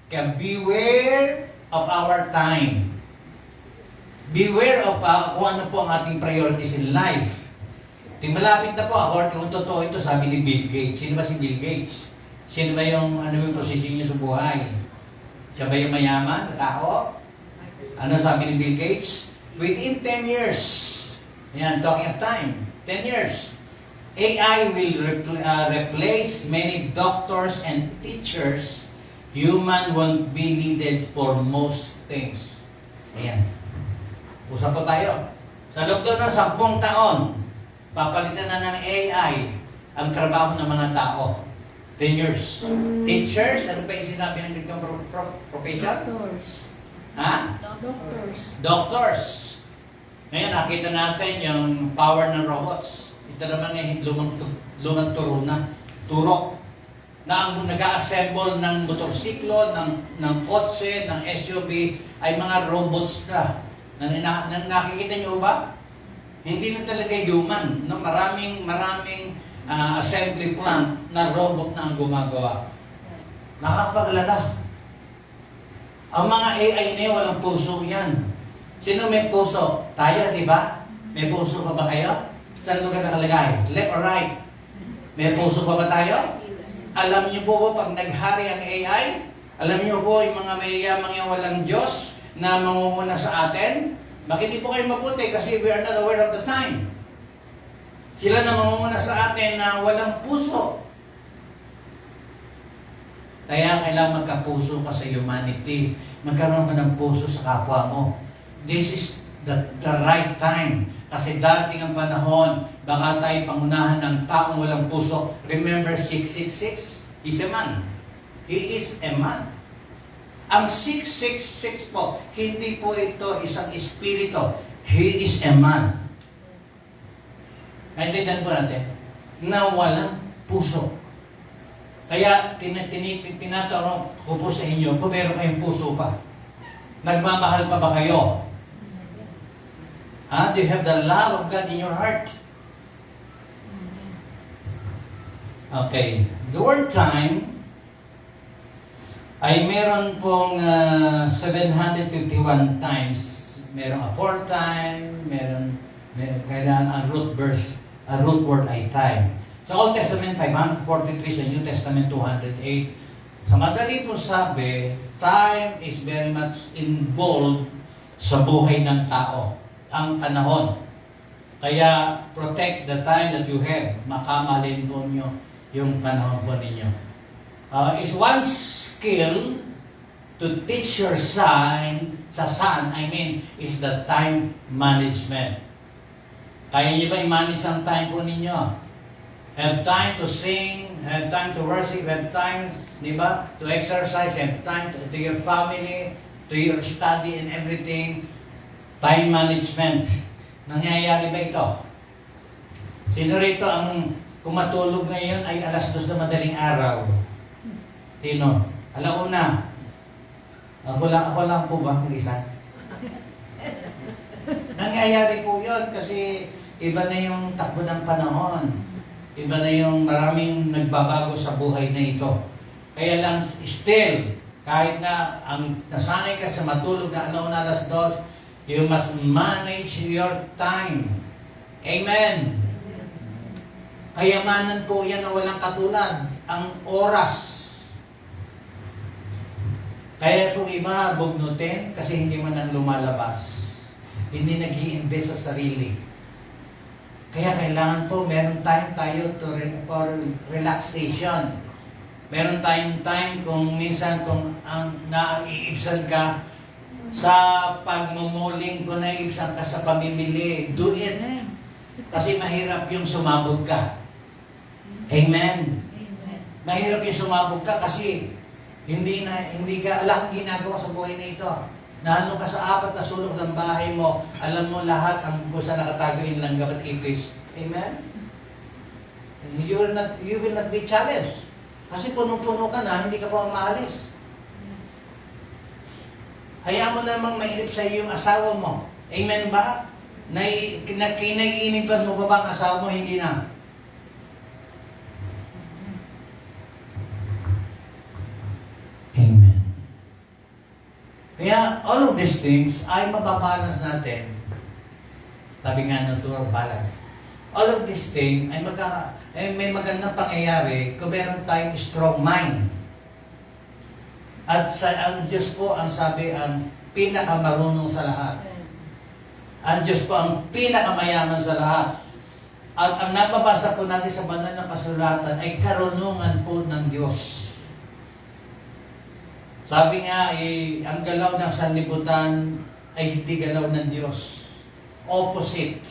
Kaya beware of our time. Beware of kung ano po ang ating priorities in life. Malapit na po, kung totoo ito, sabi ni Bill Gates. Sino ba si Bill Gates? Sino ba yung posisyon niya sa buhay? Siya ba yung mayaman na tao? Ano sabi ni Bill Gates? Within 10 years, yan, talking of time, 10 years, AI will replace many doctors and teachers. Human won't be needed for most things. Ayan. Usap po tayo. Sa loob doon ng 10 taon, papalitan na ng AI ang trabaho ng mga tao. 10 years. Teachers, ano ba yung sinabi ng ganitong profession? Doctors. Ha? Doctors. Doctors. Ngayon, nakita natin yung power ng robots. Ito naman eh, lumang turo na ang nag-assemble ng motorsiklo, ng kotse, ng SUV, ay mga robots na. Nakikita niyo ba? Hindi na talaga human. No? Maraming assembly plant na robot na ang gumagawa. Nakakapaglala. Ang mga AI na yun, walang puso yan. Sino may puso? Tayo, di ba? May puso pa ba kayo? Saan lugar nakalagay? Left or right? May puso pa ba tayo? Alam niyo po pag naghari ang AI, alam niyo po yung mga mayayamang yung walang Diyos na mangunguna sa atin, makinig po kayo mabuti kasi we are not aware of the time. Sila na mangunguna sa atin na walang puso. Kaya kailangan magkapuso ka sa humanity. Magkaroon ka ng puso sa kapwa mo. This is the right time. Kasi dating ang panahon, baka tayo pangunahan ng taong walang puso. Remember 666? He's a man. He is a man. Ang 666 po, hindi po ito isang espiritu. He is a man. Naintindihan po natin na walang puso. Kaya tinatanong ko po sa inyo, kung meron kayong puso pa, nagmamahal pa ba kayo? Do you have the love of God in your heart? Okay. The word time ay meron pong 751 times. Meron a fourth time, meron kailangan ang root word ay time. Sa Old Testament, 543, sa New Testament, 208. Sa madali po sabi, time is very much involved sa buhay ng tao. Ang panahon. Kaya, protect the time that you have. Makamalin po nyo yung panahon po ninyo. Is one skill to teach your son, is the time management. Kaya niyo ba i-manage ang time po ninyo? Have time to sing, have time to worship, have time, di ba, to exercise, have time to your family, to your study and everything. Time management. Nangyayari ba ito? Sino rito ang kumatulog ngayon ay 2:00 na madaling araw? Sino? Alauna. Ako lang po ba ang isa? Nangyayari po yun kasi iba na yung takbo ng panahon. Iba na yung maraming nagbabago sa buhay na ito. Kaya lang, still, kahit na nasanay ka sa matulog na alauna 2:00, you must manage your time. Amen. Kayamanan po yan na walang katulad. Ang oras. Kaya itong iba, bugnutin kasi hindi man ang lumalabas. Hindi nag-i-invest sa sarili. Kaya kailangan po, meron time tayo for relaxation. Meron tayong time kung minsan kung naiibsan ka sa pagmumuling, kung naiibsan ka sa pamimili, do it. Kasi mahirap yung sumabog ka. Amen. Mahirap yung sumabog ka kasi hindi ka alam ang ginagawa sa buhay na ito. Nahalo ka sa 4 na sulok ng bahay mo, alam mo lahat ang kung saan nakatago yung langgam at ipis. Amen? You will not be challenged. Kasi punong-puno ka na, hindi ka pa maalis. Hayaan mo namang mainip sa iyo yung asawa mo. Amen ba? Kinaiinipan mo pa ba ang asawa mo? Hindi na. Amen. Kaya all of these things ay mababalance natin. Sabi nga natural balance. All of these things ay may magandang pangyayari kung meron tayong strong mind. At ang Diyos po ang sabi ang pinakamarunong sa lahat. Ang Diyos po ang pinakamayaman sa lahat. At ang nababasa po natin sa banal na kasulatan ay karunungan po ng Diyos. Sabi nga, ang galaw ng sanlibutan ay hindi galaw ng Diyos. Opposite.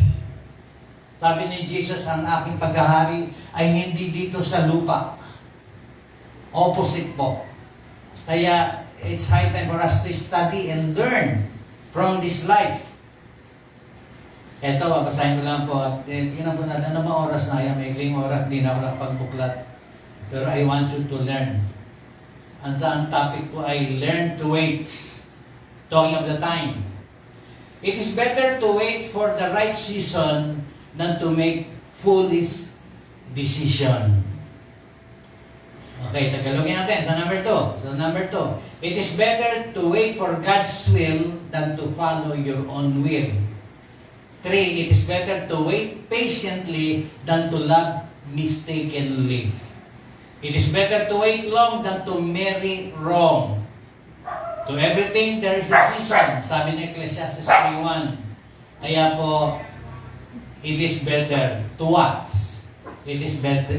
Sabi ni Jesus, ang aking paghahari ay hindi dito sa lupa. Opposite po. Kaya, it's high time for us to study and learn from this life. Eto, babasahin ko lang po. At tingnan po natin, ano ba oras na yan? May ikling oras, di na ako nakapagbuklat. Pero I want you to learn. Ang topic po ay learn to wait. Talking of the time. It is better to wait for the right season than to make foolish decision. Okay, Tagalogin natin sa number 2. So number 2, it is better to wait for God's will than to follow your own will. 3, it is better to wait patiently than to love mistakenly. It is better to wait long than to marry wrong. To everything there is a season, sabi ni Ecclesiastes 3:1. Kaya po, it is better to what? It is better.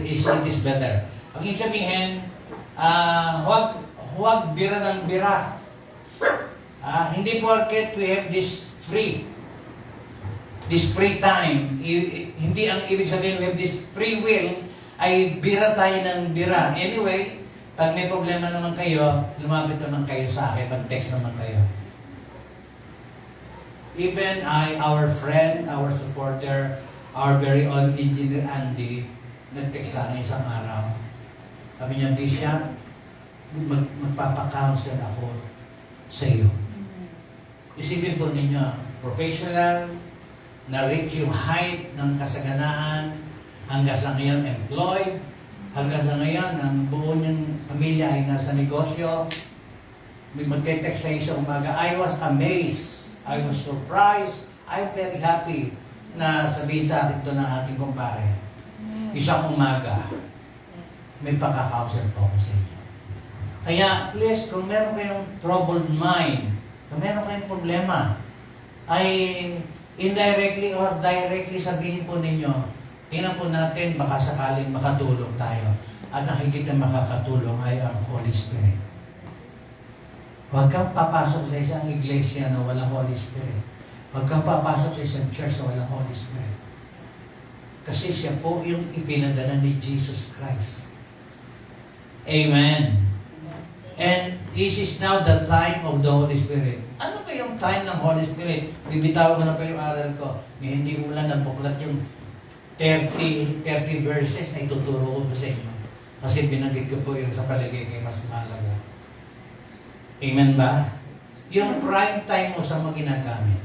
Ang ibig sabihin, huwag bira ng bira. Hindi porket we have this free time. Hindi ang ibig sabihin we have this free will ay bira tayo ng bira. Anyway, pag may problema naman kayo, lumapit naman kayo sa akin, mag-text naman kayo. Even our friend, our supporter, our very own engineer Andy, nag-text sa akin isang araw. Sabi niya, Bishop, magpapa-counsel ako sa iyo. Isipin po ninyo, professional, na-reach yung height ng kasaganaan, hanggang sa ngayon employed, hanggang sa ngayon ang buo niyang pamilya ay nasa negosyo. May magte-text sa isang umaga, I was amazed, I was surprised, I'm very happy na sabihin sa akin ito ng ating kumpare. Isang umaga, may pagkakausap po ako sa inyo. Kaya please, kung meron kayong troubled mind, kung meron kayong problema, ay indirectly or directly sabihin po ninyo, tingnan po natin, baka sakaling makatulong tayo. At ang higit na makakatulong ay ang Holy Spirit. Huwag kang papasok sa isang iglesia na walang Holy Spirit. Huwag kang papasok sa isang church na walang Holy Spirit. Kasi siya po yung ipinadala ni Jesus Christ. Amen. And this is now the time of the Holy Spirit. Ano ba yung time ng Holy Spirit? Bibitawan ko na pa yung aral ko. Hindi ko lang nabuklat yung 30 verses na ituturo ko po sa inyo. Kasi binanggit ko po yung sa paligay kay mas mahalaga. Amen ba? Yung prime time mo sa mga ginagamit.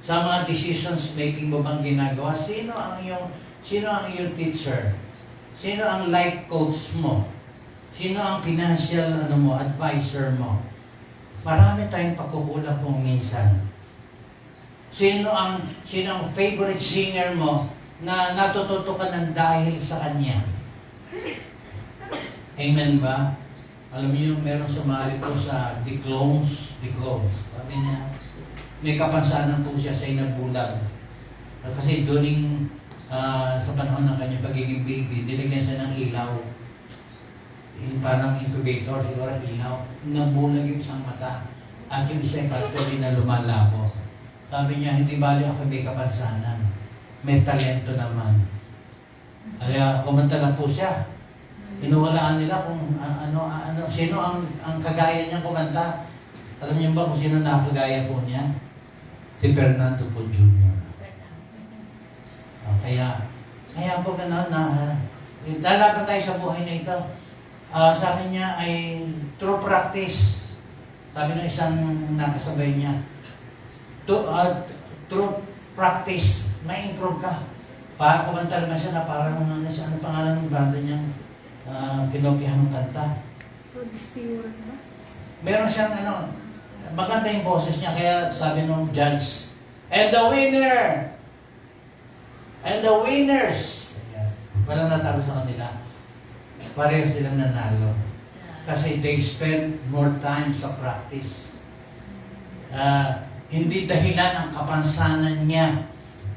Sa mga decisions making mo bang ginagawa, sino ang iyong teacher? Sino ang life coach mo? Sino ang financial advisor mo? Marami tayong pagkukulang kung minsan. Sino ang favorite singer mo na natututo ka ng dahil sa kanya? Amen ba? Alam niyo, meron sumali po sa The Clones. Sabi niya, may kapansanan po siya sa inabulag. Kasi during sa panahon ng kanyang pagiging baby, nilagyan siya ng ilaw. Parang incubator, siguro ilaw. Nabulag yung isang mata. At yung isa ay patuloy na lumalabo. Sabi niya, hindi bali ako may kapansanan. May talento naman. Kaya kumanta lang po siya. Inuwalaan nila kung sino ang kagaya niyang kumanta. Alam niyo ba kung sino nakagaya po niya? Si Fernando po Jr. Kaya po gano'n na lalaban tayo sa buhay na ito. Sabi niya ay true practice. Sabi ng isang nakasabay niya, to through practice, may improve ka. Parang kumanta naman siya na parang ano pangalan ng banda niyang kinopihan ng kanta. Rod Stewart ba? Meron siyang maganda yung boses niya, kaya sabi nung judge, and the winner, and the winners, ayan, walang natalo sa kanila. Pareho silang nanalo. Kasi they spend more time sa practice. Hindi dahilan ang kapansanan niya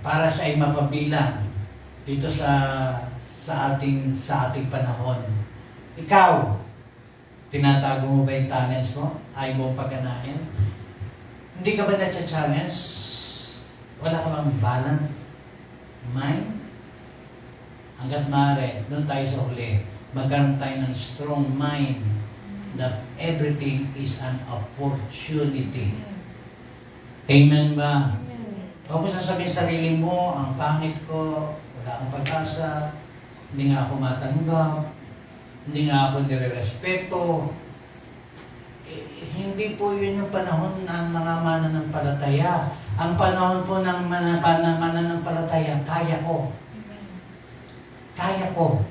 para siya ay mapabilang dito sa ating panahon. Ikaw, tinatago mo ba yung talents mo? Ayaw mo pagkanahin? Hindi ka ba na-challenge? Wala ka bang balance? Mind? Hanggat maaari, doon tayo sa huli, magkaroon tayo ng strong mind that everything is an opportunity. Amen ba? Huwag mo sasabihin sa sarili mo, ang pangit ko, wala akong pag-asa, hindi nga ako matanggap, hindi nga ako nire-respeto. Hindi po yun yung panahon ng mga mananampalataya. Ang panahon po ng mananampalataya, kaya ko. Kaya ko.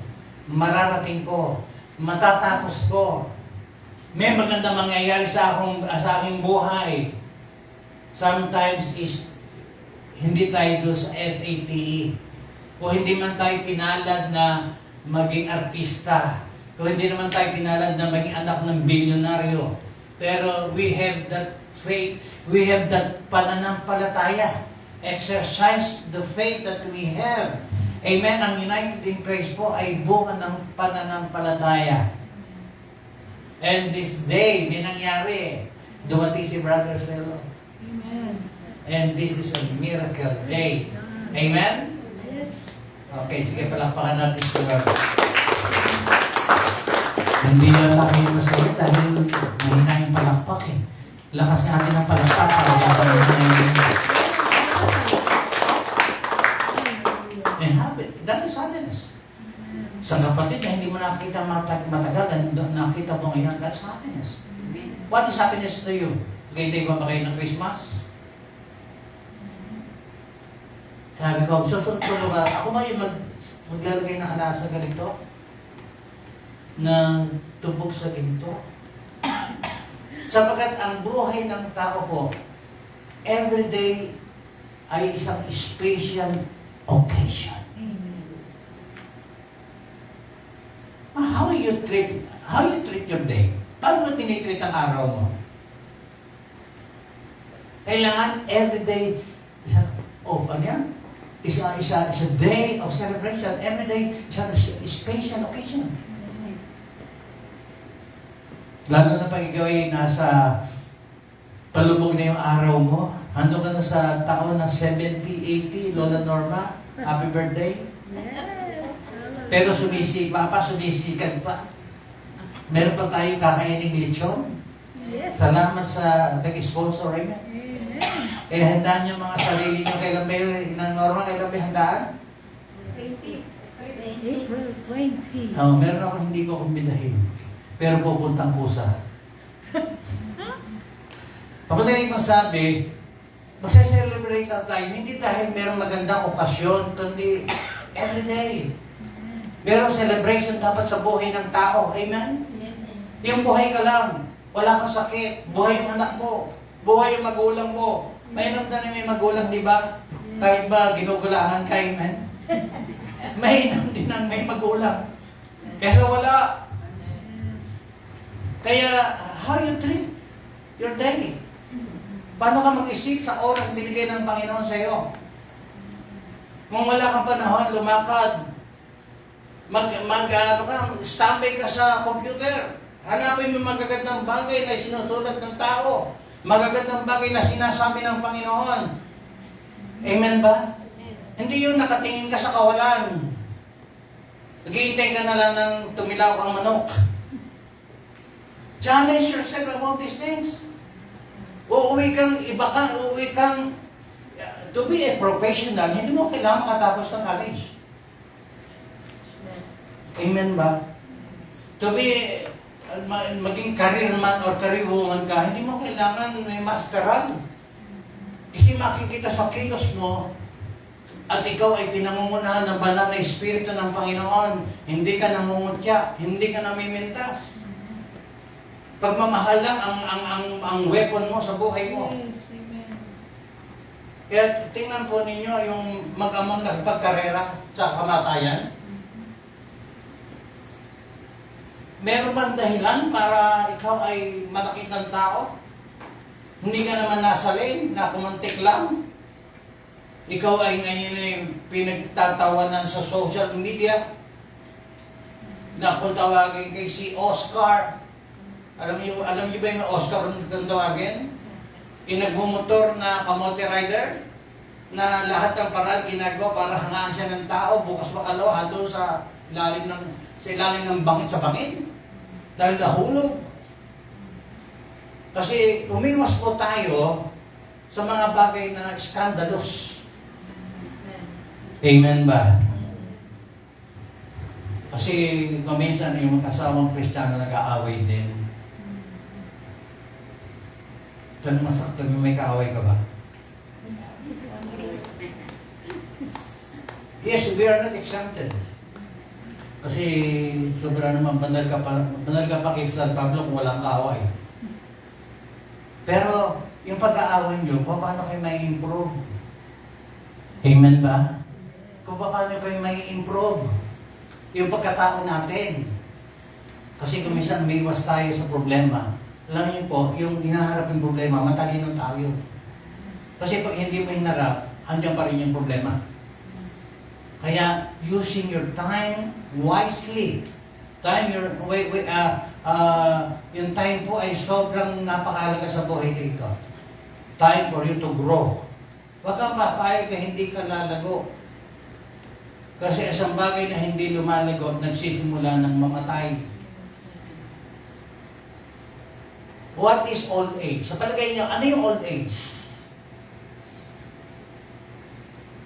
Mararating ko. Matatapos ko. May maganda mangyayari sa aking buhay. Sometimes is hindi tayo doon sa FAPE. Kung hindi man tayo pinalad na maging artista, kung hindi naman tayo pinalad na maging anak ng bilyonaryo, pero we have that faith, we have that pananampalataya. Exercise the faith that we have. Amen. Ang United in Christ po ay bunga ng pananampalataya. And this day, di nangyari. Dumating si Brother Celo. Amen. And this is a miracle day. Amen? Yes. Okay, sige, palakpakan natin si Lord. Hindi na tayo masaya dahil mahina yung palakpak eh. Lakas natin ang palakpak para sa pagkakas. That is happiness. Sa kapatid na hindi mo nakita matagal, nakita mo ngayon, that's happiness. What is happiness to you? Gaytay ba kayo ng Christmas? Sabi ko, susunod ba? Ako ba yung maglalagay ng alasa ganito? Na tubog sa ginto? Sapagkat ang buhay ng tao po, everyday ay isang special occasion. How you treat your day? Paano mo tinitreat ang araw mo? Kailangan everyday, ano yan? Is a day of celebration. Every day is a special occasion. Lalo na pag ikaw ay nasa palubog na yung araw mo, hando ka na sa taon na 70, 80, Lola Norma, happy birthday. Yes. Pero sumisikat pa. Meron pa tayong kakainin lechon. Yes. Salamat sa nag-sponsor. Amen. Amen. Handaan niyo mga sarili niyo. Kailan ba yung Norma? Kailan ba handaan? 20. April 20. Meron ako hindi ko kumbidahin. Pero pupuntang kusa. Kapag ko sabi, magse-celebrate na tayo, hindi dahil merong magandang okasyon, kundi everyday. Merong celebration dapat sa buhay ng tao. Amen? Yung buhay ka lang, wala kang sakit, buhay yung anak mo, buhay yung magulang mo. May namdan yung may magulang, di ba? Kahit ba ginugulangan ka, amen? May namdan ang may magulang. Kesa wala. Kaya, how you treat your day? Paano ka mag-isip sa oras binigay ng Panginoon sa iyo? Kung wala kang panahon, lumakad. Standby ka sa computer. Hanapin mo magagandang bagay na sinusulat ng tao. Magagandang bagay na sinasabi ng Panginoon. Amen ba? Hindi yun nakatingin ka sa kawalan. Naghihintay ka na lang ng tumilaw kang manok. Challenge yourself about these things. Uuwi kang, to be a professional, hindi mo kailangan makatapos ng college. Amen ba? To be, maging career man or career woman ka, hindi mo kailangan may masteral. Kasi Kasi makikita sa kilos mo, at ikaw ay pinangungunahan ng banal na Espiritu ng Panginoon, hindi ka namumutya, hindi ka namimintas. Pagmamahal lang ang weapon mo sa buhay mo. Yes, amen. Kaya tingnan po ninyo yung mag-amang nagpagkarera sa kamatayan. Meron bang dahilan para ikaw ay malakit ng tao? Hindi ka naman nasa lane, nakumuntik lang. Ikaw ay ngayon ay pinagtatawanan sa social media. Na kung tawagin kay si Oscar. Alam niyo ba yung Oscar kung tawagin? Inagmumotor na kamote rider na lahat ng paraan ginagawa para hangaan siya ng tao bukas makalawa doon sa ilalim ng bangit sa bangin. Dahil nahulog. Kasi umiwas po tayo sa mga bagay na scandalous. Amen ba? Kasi maminsan yung kasawang Kristiyano nag-aaway din. Tanong masaktan yung may kaaway ka ba? Yes, we are not exempted. Kasi sobra naman banal ka pa kay San Pablo kung walang kaaway. Pero yung pag-aaway nyo, paano kayo may improve? Amen ba? Kung paano kayo may improve yung pagkatao natin. Kasi kung minsan may iwas tayo sa problema. Alam niyo po, yung hinaharap yung problema, matalino tayo. Kasi pag hindi mo hinarap, andyan pa rin yung problema. Kaya, using your time wisely. Yung time po ay sobrang napakahalaga sa buhay dito. Time for you to grow. Huwag kang papayag na hindi ka lalago. Kasi isang bagay na hindi lumalago, nagsisimula ng mamatay. What is old age? Sa palagay niyo, ano yung old age?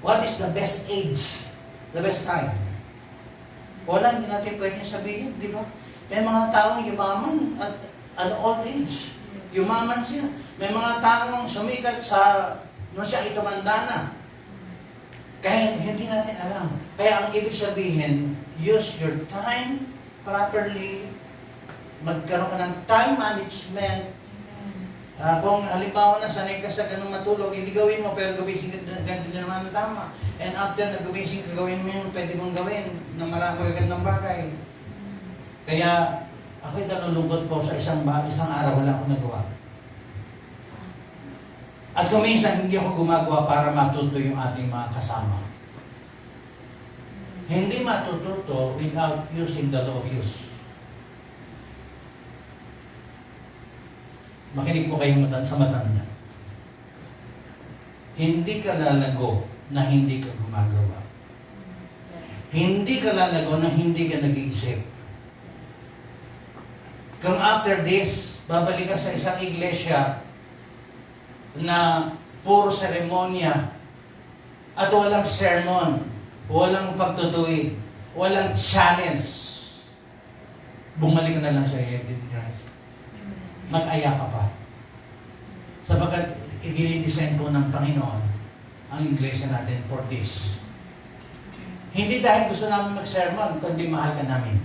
What is the best age? The best time? Wala, hindi natin pwede sabihin, di ba? May mga taong yumaman at old age. Yumaman siya. May mga taong sumikat nung siya ay tumanda na. Kaya hindi natin alam. Kaya ang ibig sabihin, use your time properly, magkaroon ka ng time management. Kung halimbawa na sanay ka sa ganung matulog, hindi gawin mo, pero gumising ka ganito naman ang tama. And after na gumising ka, gawin mo yung pwede mong gawin ng magagandang bagay. Kaya ako'y nalulungkot po sa isang araw, wala akong nagawa. At kung minsan hindi ako gumagawa para matuto yung ating mga kasama. Hindi matututo without using the law of use. Makinig po kayong sa matanda. Hindi ka lalago na hindi ka gumagawa. Hindi ka lalago na hindi ka nag-iisip. Kung after this, babalik ka sa isang iglesia na puro seremonya at walang sermon, walang pagtutuwid, walang challenge, bumalik ka na lang sa identity Christ. Mag-aya ka pa. Sapagkat i-design po ng Panginoon ang iglesia natin for this. Hindi dahil gusto namin mag-sermon, kundi mahal ka namin.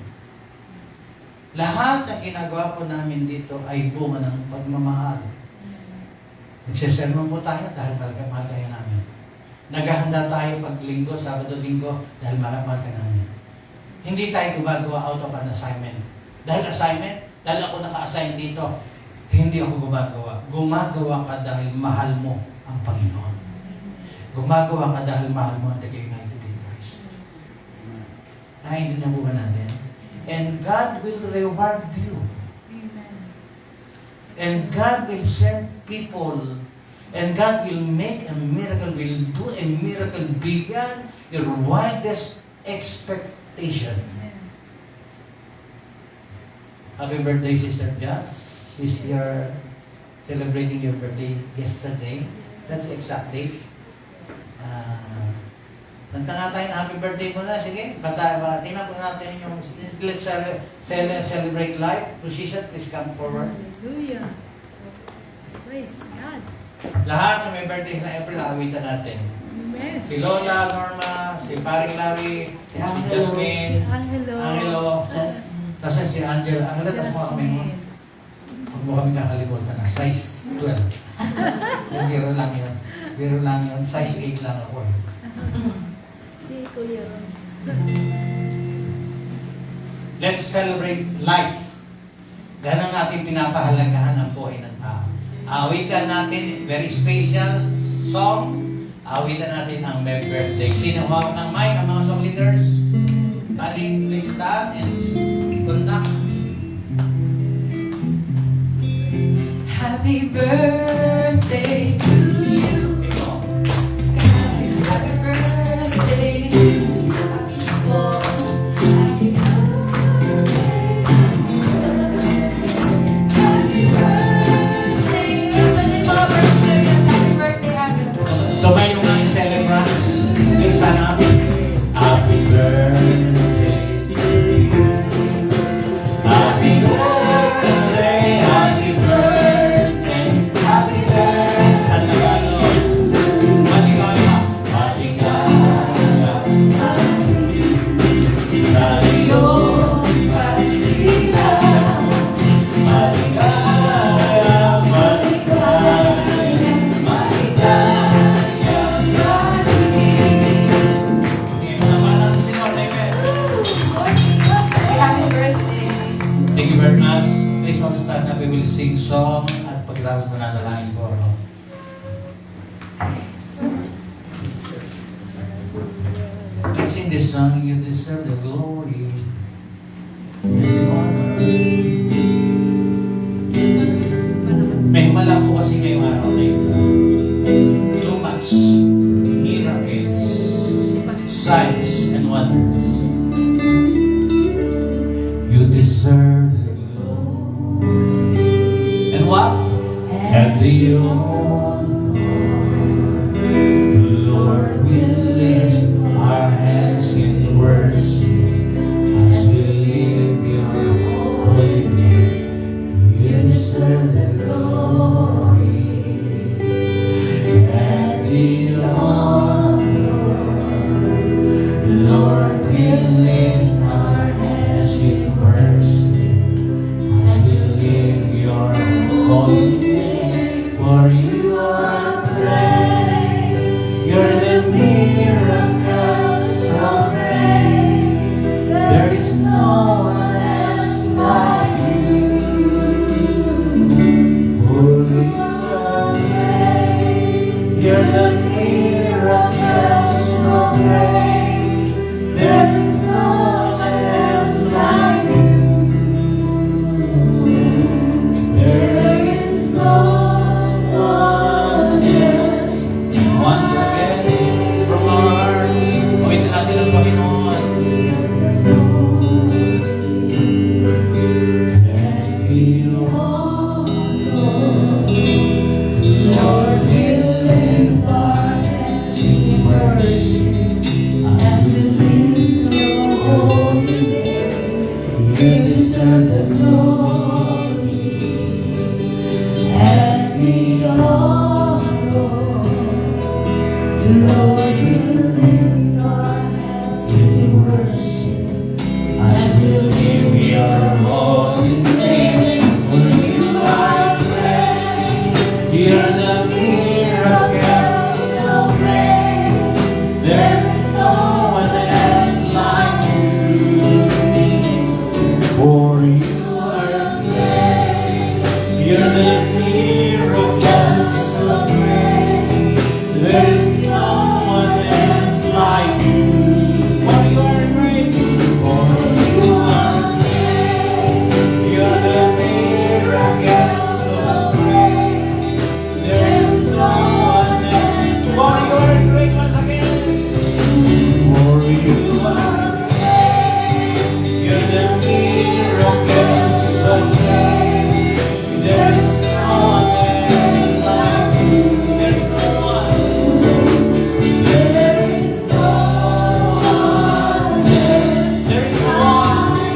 Lahat ng ginagawa po namin dito ay bunga ng pagmamahal. Nagsisermon po tayo dahil mahal kayo namin. Naghahanda tayo pag linggo, Sabado-Linggo dahil mahal ka namin. Hindi tayo gumagawa out of an assignment. Dahil ako naka-assign dito, hindi ako gumagawa. Gumagawa ka dahil mahal mo ang Panginoon. Gumagawa ka dahil mahal mo ang taga-United in Christ. Naiintindihan po ba natin? And God will reward you. And God will send people, and God will make a miracle, will do a miracle beyond your wildest expectation. Happy birthday, Sister Jazz. Is your celebrating your birthday yesterday? That's the exact date. Kanta nga tayo na happy birthday mo na. Sige, tingnan po natin yung let's celebrate life. Position, please come forward. Hallelujah. Praise God. Lahat na may birthday na April, awitan natin. Amen. Si Lola, Norma, si Paring Larry, si Jasmine, Angelo. Angelo, tapos si Angela. Angela, tapos mo kami mo. Huwag mo kami kakalimutan na. Size 12. Yung biro lang yun. Biro lang yun. Size 8 lang ako. Si Kuya. Let's celebrate life. Ganon natin pinapahalagahan ang buhay ng tao. Awitan natin, very special song. Awitan natin ang May Birthday. Sino hawak ng mic? Ang mga song leaders? Buddy, please stand and conduct. Happy birthday to you. Ito. Happy birthday to you. Happy birthday. Happy birthday. Nasa ni mga birthday. Happy birthday, Abby. Tumayo nga yung celebrants. Please stand up. Happy birthday to you. Happy birthday, happy birthday, happy birthday. Sa Tagalog. Maligaya. Maligaya. Sa iyong pagsilang. Maligaya, maligaya, maligaya, maligaya. Sige, mga bata, si Lord, amen. Happy birthday. Thank you very much. Please all stand up. We will sing song at pagkatapos mananalangin po. No? Let's sing this song. You deserve the glory and the honor. May himala po kasi ngayong araw na ito. Too much miracles, signs, and wonders. You deserve the glory. And what? And the honor. Lord, we lift our hands in worship as we lift your holy name. You deserve the glory and the honor. Lord, we lift our hands in worship as we lift your holy name. For you are great, you're the miracle so great. There is no one else like you. For you are great, you're the miracle so great. There is no one else like you. There is no one else. And once again, from our hearts, awitin natin ang Panginoon. And you Lord, we lift our hands in worship as we lift your holy name. You deserve the glory and the honor. Lord, we lift our hands in worship as we lift your holy name. For you are great, you're the miracle so great. There is no one else like you. For you are great, you're the miracle so great. There is no one else like you. For you are great, for you are great, you're the miracle so great. There is no one else. For you are great once again. For you are great, you're the miracle so great. There is no one else like you. There is no one. There is no one else. There is no one.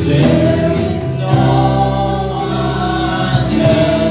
There is no one else.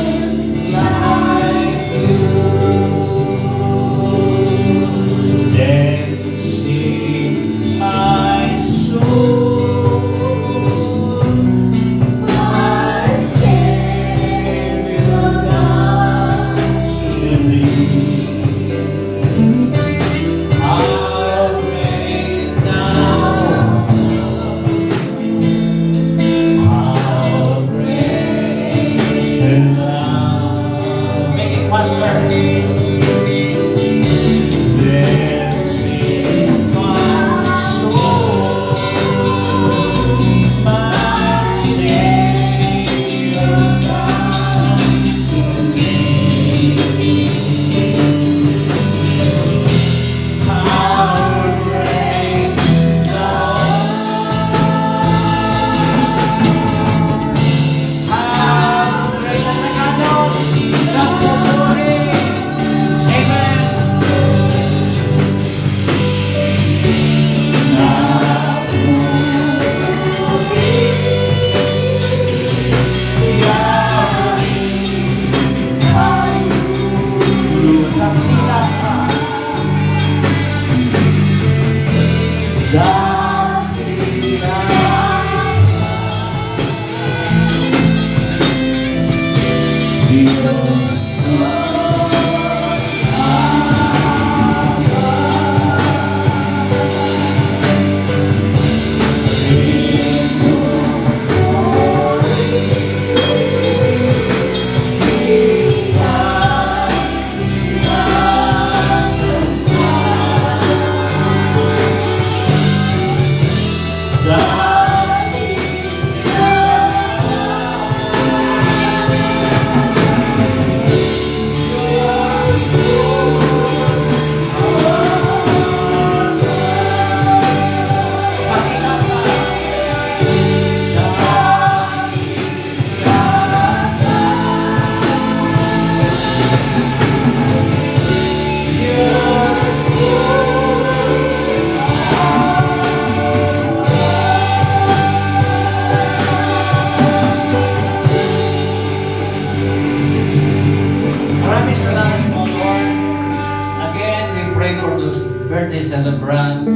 Brandt.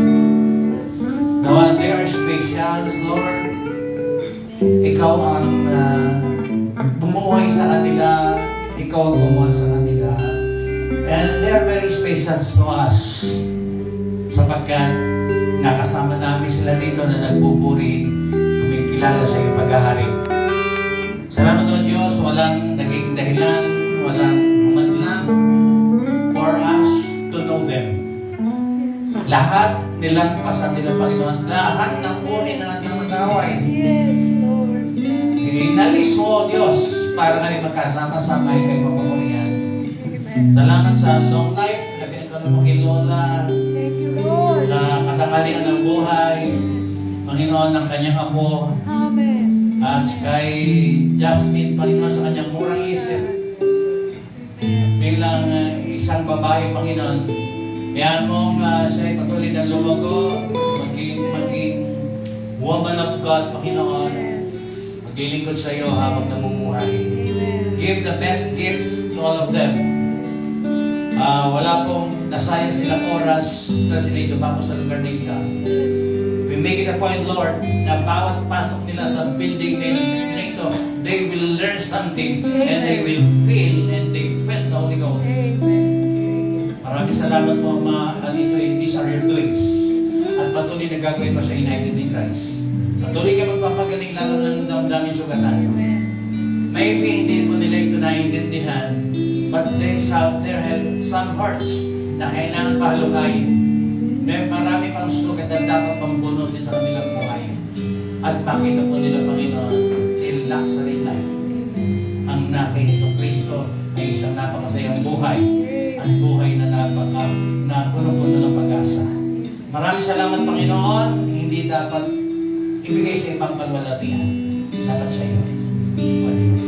Nawa, they are specials, Lord. Ikaw ang bumuhay sa kanila. Ikaw ang gumawa sa kanila. And they are very special to us. Sapagkat nakasama namin sila dito na nagpupuri, kumikilala sa iyong paghahari. Salamat o Diyos, walang naging dahilan, walang humadlang for us to know them. Lahat nilang pasan nila, Panginoon, lahat ng uri ng ating nag-away. Yes, Lord. Inalis mo, O Diyos, para kami magkasama-sama kay mapapurihan. Amen. Salamat sa long life na pinagkaroon mo kay Lola, Thank you, Lord. sa katanghalian ng buhay, Panginoon, ng kanyang apo, Amen. at kay Jasmine, Panginoon, sa kanyang murang isip, bilang isang babae, Panginoon, yan mong siya'y patuloy na lumago, maging woman of God, Panginoon, maglilingkod sa iyo habang namumuhay. Give the best gifts to all of them. Wala pong nasayang silang oras na sila dumako sa lugar na ito. We make it a point, Lord, na bawat pasok nila sa building na ito, they will learn something and they will feel and they felt the Holy Ghost. Maraming salamat po, Ama, at these are your doings. At patuloy na gagawin pa sa United in Christ. Patuloy ka magpapagaling lalo ng damdamin sugatan. Maybe hindi po nila ito naiintindihan, but they have some hearts na kailangan pahalukayin. May marami pang sugat na dapat pambunod din sa kanilang buhay. At makita po nila, Panginoon, till luxury life. Ang na kay Hesus Kristo ay isang napakasayang buhay. Ang buhay na puno-puno ng pag-asa. Maraming salamat, Panginoon. Hindi dapat ibigay sa ibang kalwalatian. Dapat sa iyo, O Diyos.